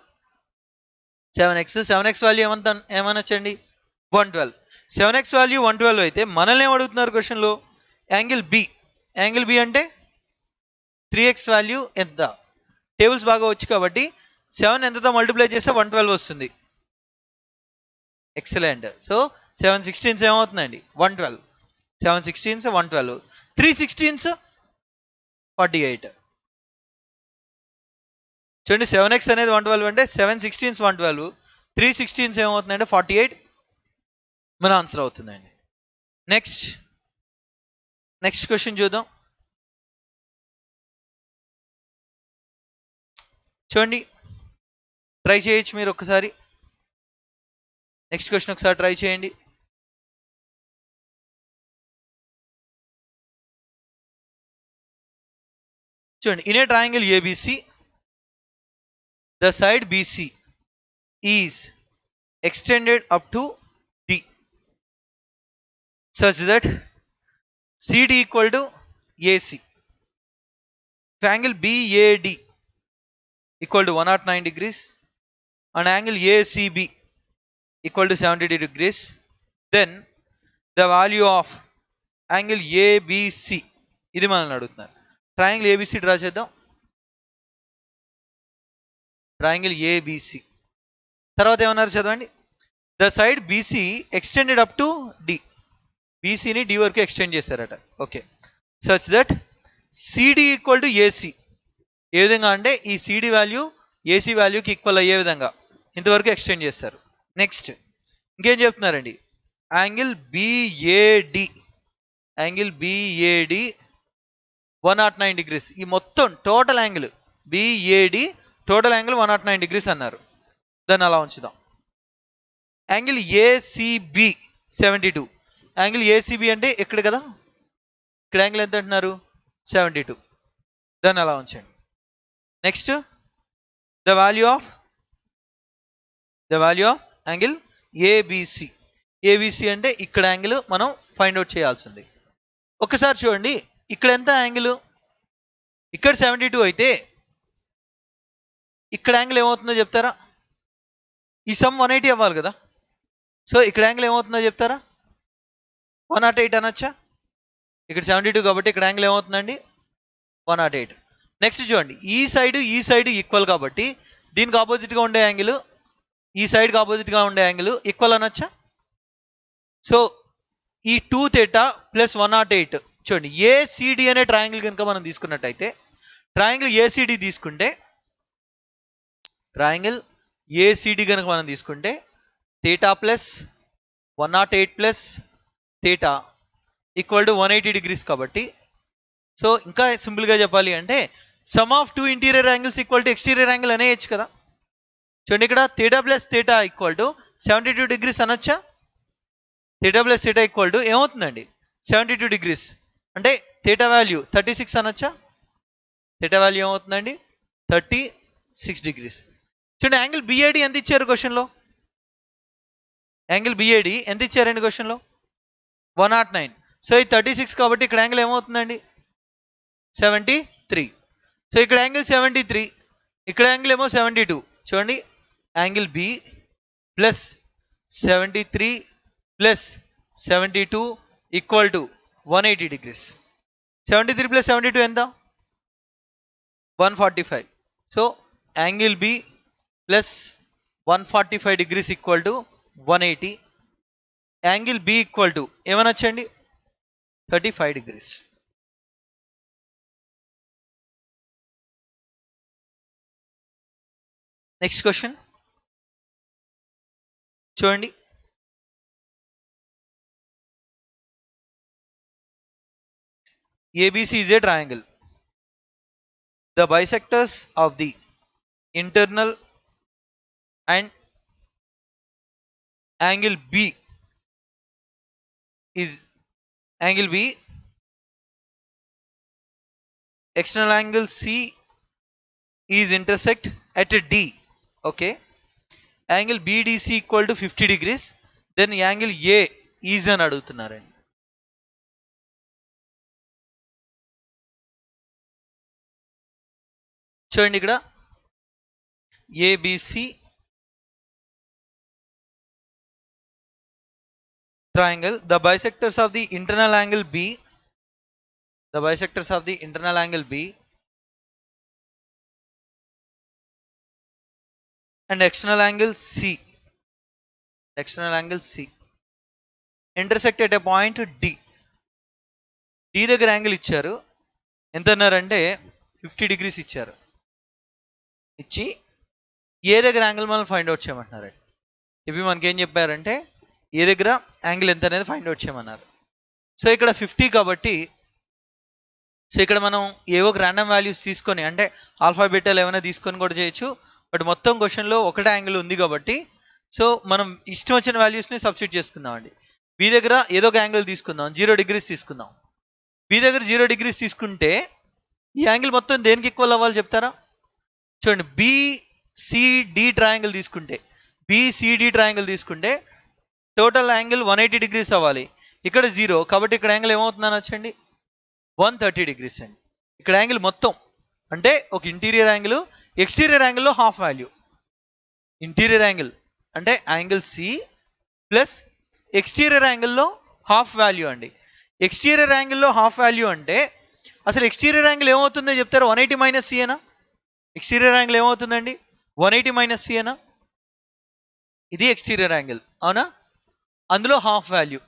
7x. 7x value ఏమనొచ్చండి? 112. 7x వాల్యూ 112 అయితే మనల్ని ఏమడుగుతున్నారు క్వశ్చన్లో? యాంగిల్ B అంటే 3x వాల్యూ ఎంత? టేబుల్స్ బాగా వచ్చు కాబట్టి 7 ఎంతతో మల్టిప్లై చేస్తే 112 వస్తుంది. ఎక్సలెంట్. సో 7 16s ఏమవుతుందండి? 112. 7 16s 112. 3 16s 48. చూడండి, 7x అనేది 112 అంటే 7 16s 112, 3 16s ఏమవుతుందంటే 48 మన ఆన్సర్ అవుతుందండి. నెక్స్ట్ క్వశ్చన్ చూద్దాం. చూడండి, ట్రై చేయొచ్చు మీరు ఒక్కసారి. నెక్స్ట్ క్వశ్చన్ ఒకసారి ట్రై చేయండి. చూడండి, in a triangle ABC the side BC is extended up to D such that CD equal to AC. If angle BAD equal to 109 degrees and angle ACB equal to 72 degrees, then the value of angle ABC, ఇది మనల్ని అడుగుతున్నారు. Triangle ABC draw చేద్దాం. Triangle ABC తర్వాత ఏమన్నారు చదవండి. The side BC extended up to D, BCని D వరకు extend చేశారట. Okay, such that CD equal to AC, ఏ విధంగా అంటే ఈ CD వాల్యూ AC వాల్యూకి ఈక్వల్ అయ్యే విధంగా ఇంతవరకు ఎక్స్టెండ్ చేస్తారు. నెక్స్ట్ ఇంకేం చెప్తున్నారండి, angle BAD, angle BAD 109 degrees, ఈ మొత్తం total angle BAD total angle 109 degrees అన్నారు. దాన్ని అలా ఉంచుదాం. యాంగిల్ ACB 72, యాంగిల్ ACB అంటే ఇక్కడ కదా, ఇక్కడ యాంగిల్ ఎంత అంటున్నారు 72, దాన్ని అలా ఉంచండి. Next the value of angle ABC అంటే ఇక్కడ యాంగిల్ మనం ఫైండ్ అవుట్ చేయాల్సింది. ఒకసారి చూడండి, ఇక్కడ ఎంత యాంగిల్, ఇక్కడ 72 అయితే ఇక్కడ యాంగిల్ ఏమవుతుందో చెప్తారా? ఈ సమ్ 180 అవ్వాలి కదా, సో ఇక్కడ యాంగిల్ ఏమవుతుందో చెప్తారా? 108 అనొచ్చా? ఇక్కడ 72 కాబట్టి ఇక్కడ యాంగిల్ ఏమవుతుందండి 108. నెక్స్ట్ చూడండి, ఈ సైడ్ ఈక్వల్ కాబట్టి దీనికి ఆపోజిట్గా ఉండే యాంగిల్, ఈ సైడ్కి ఆపోజిట్గా ఉండే యాంగిల్ ఈక్వల్ అనొచ్చా? సో ఈ 2 θ ప్లస్ 108, చూడండి ACD అనే ట్రయాంగిల్ కనుక మనం తీసుకున్నట్టయితే, ట్రయాంగిల్ ACD తీసుకుంటే, ట్రయాంగిల్ ACD కనుక మనం తీసుకుంటే θ plus 108 plus θ equal to 180 degrees కాబట్టి, సో ఇంకా సింపుల్గా చెప్పాలి అంటే sum of 2 interior angles equal to exterior angle అనేయచ్చు కదా. చూడండి, ఇక్కడ θ ప్లస్ θ ఈక్వల్ టు 72 degrees అనొచ్చా? θ ప్లస్ θ ఈక్వల్ టు ఏమవుతుందండి 72 degrees అంటే θ వాల్యూ 36 అనొచ్చా? θ వాల్యూ ఏమవుతుందండి 36 degrees. చూడండి, యాంగిల్ BAD ఎంత ఇచ్చారు క్వశ్చన్లో? యాంగిల్ BAD ఎంత ఇచ్చారండి క్వశ్చన్లో? 109. సో ఇది 36 కాబట్టి ఇక్కడ యాంగిల్ ఏమవుతుందండి 73. సో ఇక్కడ యాంగిల్ 73, ఇక్కడ యాంగిల్ ఏమో 72. చూడండి, angle B plus 73 plus 72 equal to 180 degrees. 73 plus 72 ఎంత? 145. So angle B plus 145 degrees equal to 180. Angle B equal to ఏమనొచ్చండి 35 degrees. నెక్స్ట్ క్వశ్చన్ చూడండి, ABC is a triangle. The bisectors of the internal and angle B is angle B, external angle C is intersect at a D. Okay, angle BDC equal to 50 degrees, then angle A is అని అడుగుతున్నారండి. చూడండి, ఇక్కడ ABC triangle, the bisectors of the internal angle B, and external angle C intersect at a point D. D దగ్గర angle ఇచ్చారు, ఎంత అన్నారంటే 50 degrees ఇచ్చారు. ఇచ్చి ఏ దగ్గర యాంగిల్ మనం ఫైండ్ అవుట్ చేయమంటున్నారండి. ఇవి మనకేం చెప్పారంటే ఏ దగ్గర యాంగిల్ ఎంత అనేది ఫైండ్ అవుట్ చేయమన్నారు. సో ఇక్కడ 50 కాబట్టి, సో ఇక్కడ మనం ఏవో ర్యాండమ్ వాల్యూస్ తీసుకొని, అంటే ఆల్ఫా బీటాలు ఏమైనా తీసుకొని కూడా చేయొచ్చు, బట్ మొత్తం క్వశ్చన్లో ఒకటే యాంగిల్ ఉంది కాబట్టి సో మనం ఇష్టం వచ్చిన వాల్యూస్ని సబ్స్టిట్యూట్ చేసుకుందాం అండి. బి దగ్గర ఏదో ఒక యాంగిల్ తీసుకుందాం, 0 degrees తీసుకుందాం. బి దగ్గర 0 degrees తీసుకుంటే ఈ యాంగిల్ మొత్తం దేనికి ఈక్వల్ అవ్వాలి చెప్తారా? చూడండి, BCD ట్రయాంగిల్ తీసుకుంటే టోటల్ యాంగిల్ 180 degrees అవ్వాలి. ఇక్కడ 0 కాబట్టి ఇక్కడ యాంగిల్ ఏమవుతుందని వచ్చండి 130 degrees అండి. ఇక్కడ యాంగిల్ మొత్తం అంటే ఒక ఇంటీరియర్ యాంగిల్ ఎక్స్టీరియర్ యాంగిల్లో హాఫ్ వాల్యూ. ఇంటీరియర్ యాంగిల్ అంటే యాంగిల్ సి ప్లస్ ఎక్స్టీరియర్ యాంగిల్లో హాఫ్ వాల్యూ అండి. ఎక్స్టీరియర్ యాంగిల్లో హాఫ్ వాల్యూ అంటే అసలు ఎక్స్టీరియర్ యాంగిల్ ఏమవుతుందో చెప్తారు? 180 మైనస్ సి అనా? ఎక్స్టీరియర్ యాంగిల్ ఏమవుతుందండి? 180 మైనస్ సి అనా? ఇది ఎక్స్టీరియర్ యాంగిల్ అవునా? అందులో హాఫ్ వాల్యూ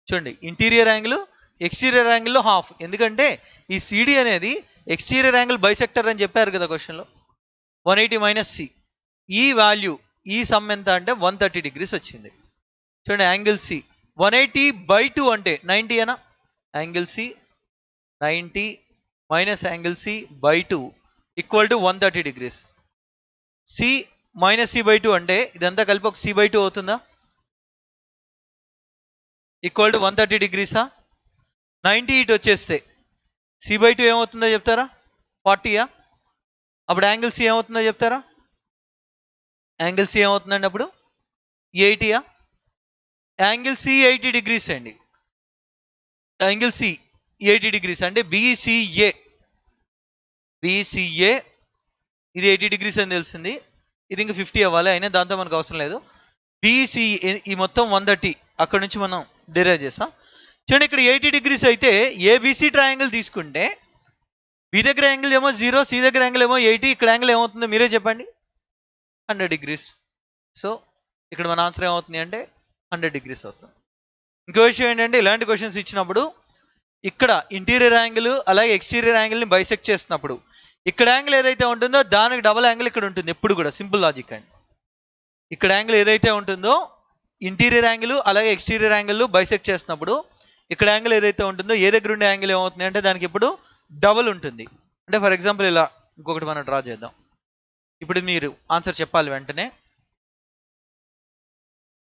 చూడండి. ఇంటీరియర్ యాంగిల్ ఎక్స్టీరియర్ యాంగిల్లో హాఫ్, ఎందుకంటే ఈ సిడి అనేది ఎక్స్టీరియర్ యాంగిల్ బైసెక్టర్ అని చెప్పారు కదా క్వశ్చన్లో. 180 మైనస్ సి, ఈ వాల్యూ ఈ సమ్ ఎంత అంటే 130 డిగ్రీస్ వచ్చింది. చూడండి యాంగిల్ సి 180/2 అంటే 90 అనా? Angle C 90 minus angle C by 2 equal to 130 degrees. C minus C by 2 అంటే ఇదంతా కలిపి ఒక సి బై 2 అవుతుందా? Equal to 130 డిగ్రీసా? 90 ఇటు వచ్చేస్తే సి బై 2 ఏమవుతుందో చెప్తారా? 40యా? అప్పుడు యాంగిల్ సి ఏమవుతుందో చెప్తారా? యాంగిల్ సి ఏమవుతుందండి అప్పుడు? 80యా? యాంగిల్ సి 80 డిగ్రీస్ అండి. యాంగిల్ సి 80 డిగ్రీస్ అంటే బీసీఏ ఇది 80 డిగ్రీస్ అని తెలిసింది. ఇది ఇంకా 50 అవ్వాలి, అయినా దాంతో మనకు అవసరం లేదు. బీసీఏ ఈ మొత్తం 130 అక్కడ నుంచి మనం డిరైవ్ చేస్తాం. చూడండి ఇక్కడ 80 డిగ్రీస్ అయితే ఏబిసి ట్రయాంగిల్ తీసుకుంటే బి దగ్గర యాంగిల్ ఏమో 0, సి దగ్గర యాంగిల్ ఏమో 80, ఇక్కడ యాంగిల్ ఏమవుతుందో మీరే చెప్పండి. 100 డిగ్రీస్. సో ఇక్కడ మన ఆన్సర్ ఏమవుతుంది అంటే 100 డిగ్రీస్ అవుతుంది. ఇంకో విషయం ఏంటంటే ఇలాంటి క్వశ్చన్స్ ఇచ్చినప్పుడు ఇక్కడ ఇంటీరియర్ యాంగిల్ అలాగే ఎక్స్టీరియర్ యాంగిల్ని బైసెక్ట్ చేసినప్పుడు ఇక్కడ యాంగిల్ ఏదైతే ఉంటుందో దానికి డబల్ యాంగిల్ ఇక్కడ ఉంటుంది ఎప్పుడు కూడా. సింపుల్ లాజిక్ అండి. ఇక్కడ యాంగిల్ ఏదైతే ఉంటుందో ఇంటీరియర్ యాంగిల్ అలాగే ఎక్స్టీరియర్ యాంగిల్ బైసెక్ట్ చేసినప్పుడు ఇక్కడ యాంగిల్ ఏదైతే ఉంటుందో ఏ దగ్గర ఉండే యాంగిల్ ఏమవుతుంది అంటే దానికి ఇప్పుడు డబల్ ఉంటుంది. అంటే ఫర్ ఎగ్జాంపుల్ ఇలా ఇంకొకటి మనం డ్రా చేద్దాం. ఇప్పుడు మీరు ఆన్సర్ చెప్పాలి వెంటనే.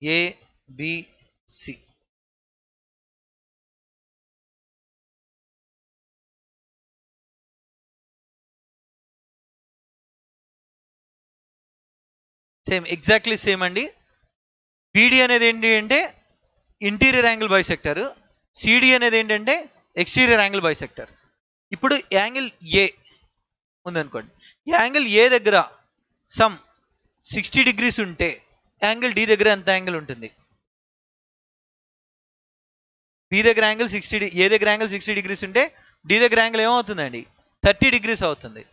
ఏబిసి సేమ్, ఎగ్జాక్ట్లీ సేమ్ అండి. బీడీ అనేది ఏంటి అంటే ఇంటీరియర్ యాంగిల్ బైసెక్టర్, సిడి అనేది ఏంటంటే ఎక్స్టీరియర్ యాంగిల్ బైసెక్టర్. ఇప్పుడు యాంగిల్ ఏ ఉందనుకోండి, యాంగిల్ ఏ దగ్గర సమ్ 60 డిగ్రీస్ ఉంటే యాంగిల్ డి దగ్గర ఎంత యాంగిల్ ఉంటుంది? బి దగ్గర యాంగిల్ 60, ఏ దగ్గర యాంగిల్ 60 డిగ్రీస్ ఉంటే డి దగ్గర యాంగిల్ ఏమవుతుందండి? 30 డిగ్రీస్ అవుతుంది.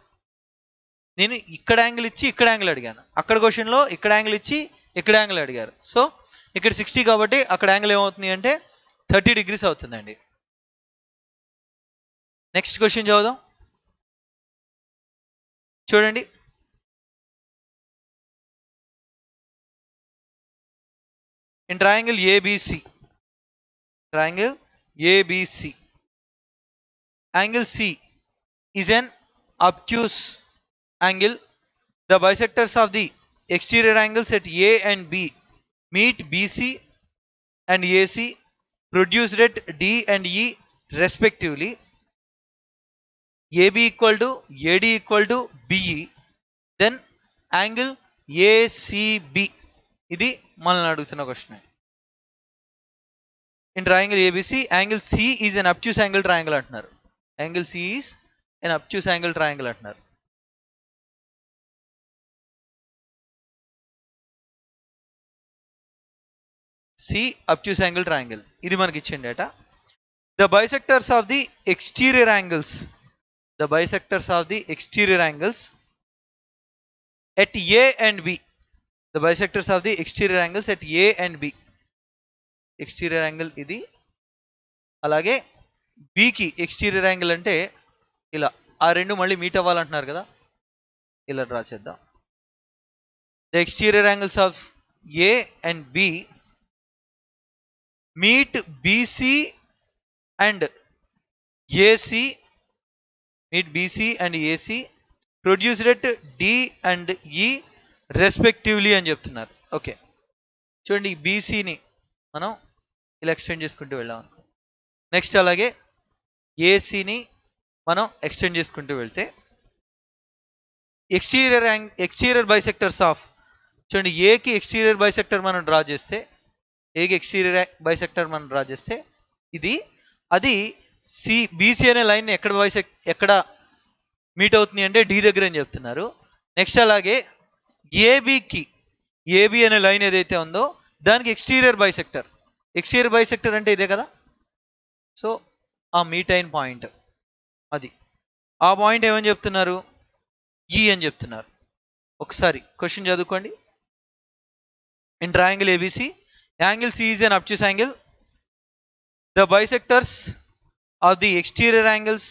నేను ఇక్కడ యాంగిల్ ఇచ్చి ఇక్కడ యాంగిల్ అడిగాను, అక్కడ క్వశ్చన్లో ఇక్కడ యాంగిల్ ఇచ్చి ఇక్కడ యాంగిల్ అడిగారు. సో ఇక్కడ 60 కాబట్టి అక్కడ యాంగిల్ ఏమవుతుంది అంటే 30 డిగ్రీస్ అవుతుందండి. నెక్స్ట్ క్వశ్చన్ చదువుదాం. చూడండి, in triangle ABC, angle C is an obtuse angle. The bisectors of the exterior angles at A and B meet BC and AC produced at D and E respectively. AB equal to AD equal to BE. Then angle ACB. ఇది మనల్ని అడుగుతున్న question. In triangle ABC angle C is an obtuse angle triangle అంటున్నారు. యాంగిల్ C is an obtuse angle triangle అంటున్నారు. C obtuse angle triangle ఇది మనకి ఇచ్చిన data. The bisectors of the exterior angles at A and B. The bisectors of the exterior angles at A and B. Exterior angle ఇది, అలాగే బికి exterior angle అంటే ఇలా ఆ రెండు మళ్ళీ మీట్ అవ్వాలంటున్నారు కదా, ఇలా డ్రా చేద్దాం. The exterior angles of A and B meet BC and AC, produced at D and E respectively అని చెప్తున్నారు. ఓకే చూడండి, ఈ బీసీని మనం ఇలా ఎక్స్టెండ్ చేసుకుంటూ వెళ్ళాం. నెక్స్ట్ అలాగే ఏసీని మనం ఎక్స్టెండ్ చేసుకుంటూ వెళ్తే ఎక్స్టీరియర్ బైసెక్టర్స్ ఆఫ్, చూడండి ఏకి ఎక్స్టీరియర్ బైసెక్టర్ మనం డ్రా చేస్తే, ఇది అది బీసీ అనే లైన్ ఎక్కడ మీట్ అవుతుంది అంటే డి దగ్గర అని చెప్తున్నారు. నెక్స్ట్ అలాగే ఏబికి, ఏబి అనే లైన్ ఏదైతే ఉందో దానికి ఎక్స్టీరియర్ బైసెక్టర్ అంటే ఇదే కదా. సో ఆ మీట్ అయిన పాయింట్ అది, ఆ పాయింట్ ఏమని చెప్తున్నారు, ఈ అని చెప్తున్నారు. ఒకసారి క్వశ్చన్ చదువుకోండి. In triangle ABC, angle C is an obtuse angle. The bisectors of the exterior angles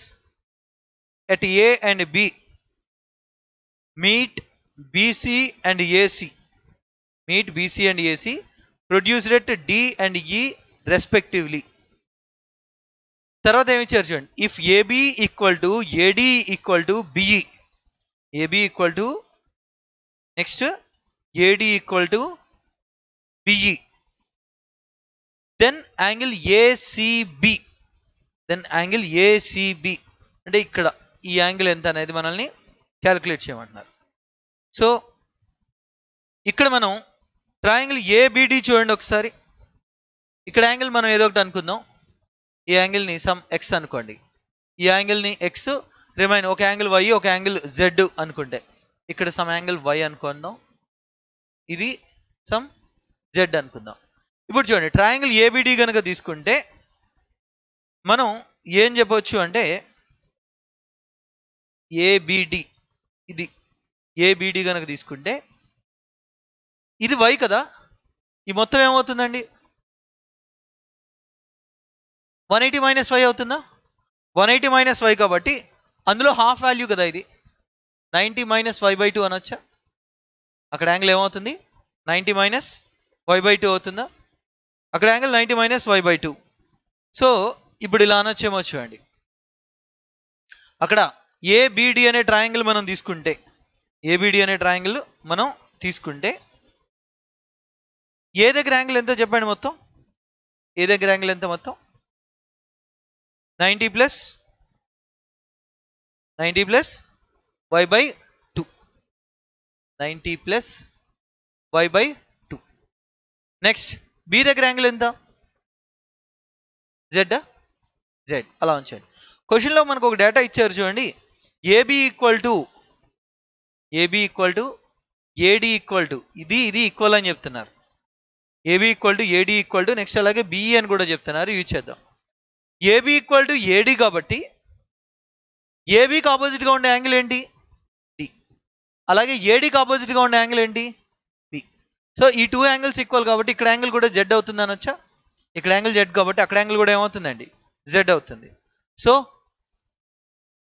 at A and B meet BC and AC, produced at D and E respectively. తర్వాత ఏమి ఇచ్చారు చూడండి, if AB equal to AD equal to BE, AB equal to next AD equal to BE, then angle ACB, అంటే ఇక్కడ ఈ angle ఎంత అనేది మనల్ని క్యాలిక్యులేట్ చేయమంటున్నారు. సో ఇక్కడ మనం ట్రయాంగిల్ ఏబిడి చూడండి ఒకసారి. ఇక్కడ యాంగిల్ మనం ఏదో ఒకటి అనుకుందాం. ఈ యాంగిల్ని సమ్ ఎక్స్ అనుకోండి, ఈ యాంగిల్ని ఎక్స్, రిమైన్ ఒక యాంగిల్ వై, ఒక యాంగిల్ జెడ్ అనుకుంటే, ఇక్కడ సమ్ యాంగిల్ వై అనుకుందాం, ఇది సమ్ జెడ్ అనుకుందాం. ఇప్పుడు చూడండి, ట్రయాంగిల్ ఏబిడి కనుక తీసుకుంటే మనం ఏం చెప్పవచ్చు అంటే, ఏబిడి, ఇది ఏబిడి కనుక తీసుకుంటే ఇది వై కదా, ఈ మొత్తం ఏమవుతుందండి, 180 మైనస్ వై అవుతుందా, 180 మైనస్ వై కాబట్టి అందులో హాఫ్ వాల్యూ కదా ఇది, 90 మైనస్ వై బై 2 అనొచ్చా. అక్కడ యాంగిల్ ఏమవుతుంది, 90 మైనస్ వై బై 2 అవుతుందా, అక్కడ angle 90 minus Y by 2. So ఇప్పుడు ఇలా అనొచ్చేమో చూడండి, అక్కడ ఏబిడి అనే ట్రయాంగిల్ మనం తీసుకుంటే, ఏ దగ్గర యాంగిల్ ఎంతో చెప్పండి, మొత్తం ఏ దగ్గర యాంగిల్ ఎంత, మొత్తం 90 plus y by 2, 90 plus y by 2. Next B దగ్గర యాంగిల్ ఎంత, జెడ్, అలా ఉంచండి. క్వశ్చన్లో మనకు ఒక డేటా ఇచ్చారు చూడండి, AB equal to AD equal to ఇది ఈక్వల్ అని చెప్తున్నారు. AB equal to AD equal to next అలాగే బిఈ అని కూడా చెప్తున్నారు. యూజ్ చేద్దాం. ఏబి ఈక్వల్ టు ఏడి కాబట్టి ఏబికి ఆపోజిట్గా ఉండే యాంగిల్ ఏంటి, డి. అలాగే ఏడికి ఆపోజిట్గా ఉండే యాంగిల్ ఏంటి, బి. సో ఈ టూ యాంగిల్స్ ఈక్వల్ కాబట్టి ఇక్కడ యాంగిల్ కూడా జెడ్ అవుతుంది అనొచ్చా. ఇక్కడ యాంగిల్ జెడ్ కాబట్టి అక్కడ యాంగిల్ కూడా ఏమవుతుందండి, జెడ్ అవుతుంది. సో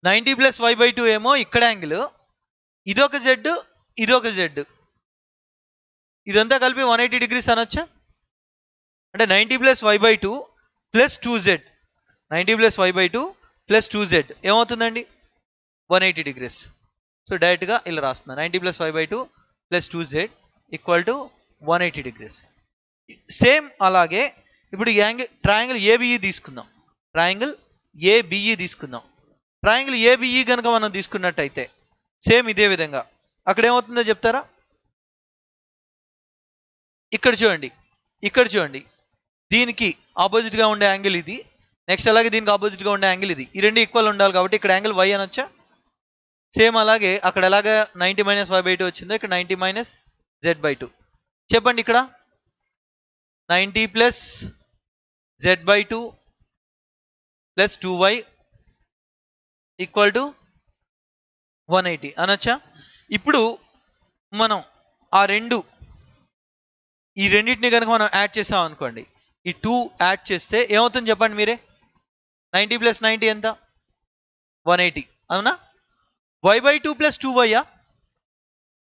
90 ప్లస్ వై బై 2 ఏమో ఇక్కడ యాంగిల్, ఇదొక జెడ్, ఇదొక జెడ్, ఇదంతా కలిపి 180 డిగ్రీస్ అనొచ్చా. అంటే 90 plus y by 2 plus 2z, 90 plus y by 2 plus 2z ఏమవుతుందండి, 180 డిగ్రీస్. సో డైరెక్ట్గా ఇలా రాస్తున్నా, 90 plus y by 2 plus 2z equal to 180 degrees. Same అలాగే ఇప్పుడు ట్రయాంగిల్ ఏబిఈ తీసుకుందాం. ట్రయాంగిల్ ఏబిఈ కనుక మనం తీసుకున్నట్టయితే సేమ్ ఇదే విధంగా అక్కడ ఏమవుతుందో చెప్తారా. ఇక్కడ చూడండి, దీనికి ఆపోజిట్గా ఉండే యాంగిల్ ఇది, నెక్స్ట్ అలాగే దీనికి ఆపోజిట్గా ఉండే యాంగిల్ ఇది, ఈ రెండు ఈక్వల్ ఉండాలి కాబట్టి ఇక్కడ యాంగిల్ వై అనొచ్చా. సేమ్ అలాగే అక్కడ ఎలాగా 90 మైనస్ వై బై 2 వచ్చిందో ఇక్కడ 90 మైనస్ జెడ్ బై 2. చెప్పండి, ఇక్కడ 90 plus Z by 2 plus 2y equal to 180 అనొచ్చా. ఇప్పుడు మనం ఈ రెండింటిని కనుక మనం యాడ్ చేసాం అనుకోండి, ఈ 2 యాడ్ చేస్తే ఏమవుతుంది చెప్పండి మీరే. 90 ప్లస్ 90 ఎంత, 180 అవునా. Y by 2 plus 2y,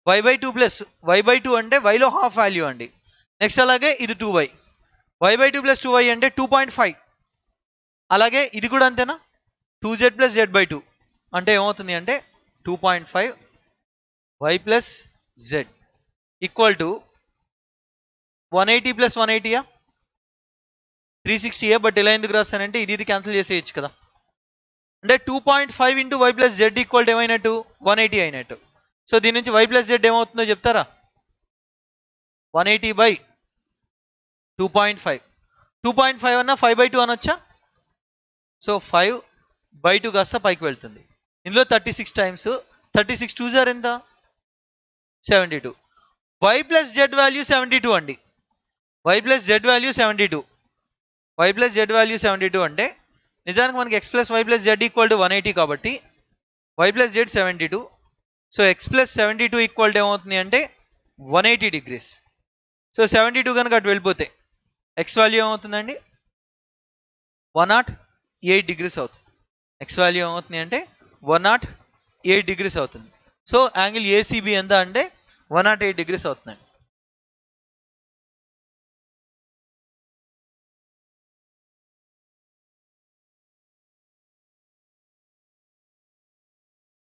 y by 2 plus y by 2 అంటే వైలో హాఫ్ వాల్యూ అండి. నెక్స్ట్ అలాగే ఇది 2y, y by 2 plus 2y అంటే 2.5. అలాగే ఇది కూడా అంతేనా, 2z ప్లస్ జెడ్ బై 2 అంటే ఏమవుతుంది అంటే 2.5 y plus z equal to 180 plus 180 360. But ఇలా ఎందుకు రాస్తానంటే ఇది క్యాన్సిల్ చేసేయచ్చు కదా. అంటే 2.5 into y plus z equal to ఏమైనట్టు, 180 అయినట్టు. సో దీని నుంచి వై ప్లస్ జెడ్ ఏమవుతుందో చెప్తారా. 180 బై 2.5, 2.5 అన్న 5 బై 2 అనొచ్చా. సో 5 బై 2 కాస్త పైకి వెళ్తుంది. ఇందులో 36 టైమ్స్ 36 2 జార్ ఎంత 72. y ప్లస్ జెడ్ వాల్యూ 72 అండి. y plus z value 72. y plus z value 72 అంటే నిజానికి మనకి x plus y plus z equal to 180 కాబట్టి y plus z 72. So x plus 72 equal to ఏమవుతుంది అంటే 180 డిగ్రీస్. సో 72 కనుక అటు వెళ్ళిపోతే x వాల్యూ ఏమవుతుందండి 108 డిగ్రీస్ అవుతుంది. x వాల్యూ ఏమవుతుంది అంటే 108 డిగ్రీస్ అవుతుంది. సో యాంగిల్ ఏసీబీ ఎంత అంటే 108 డిగ్రీస్ అవుతుందండి.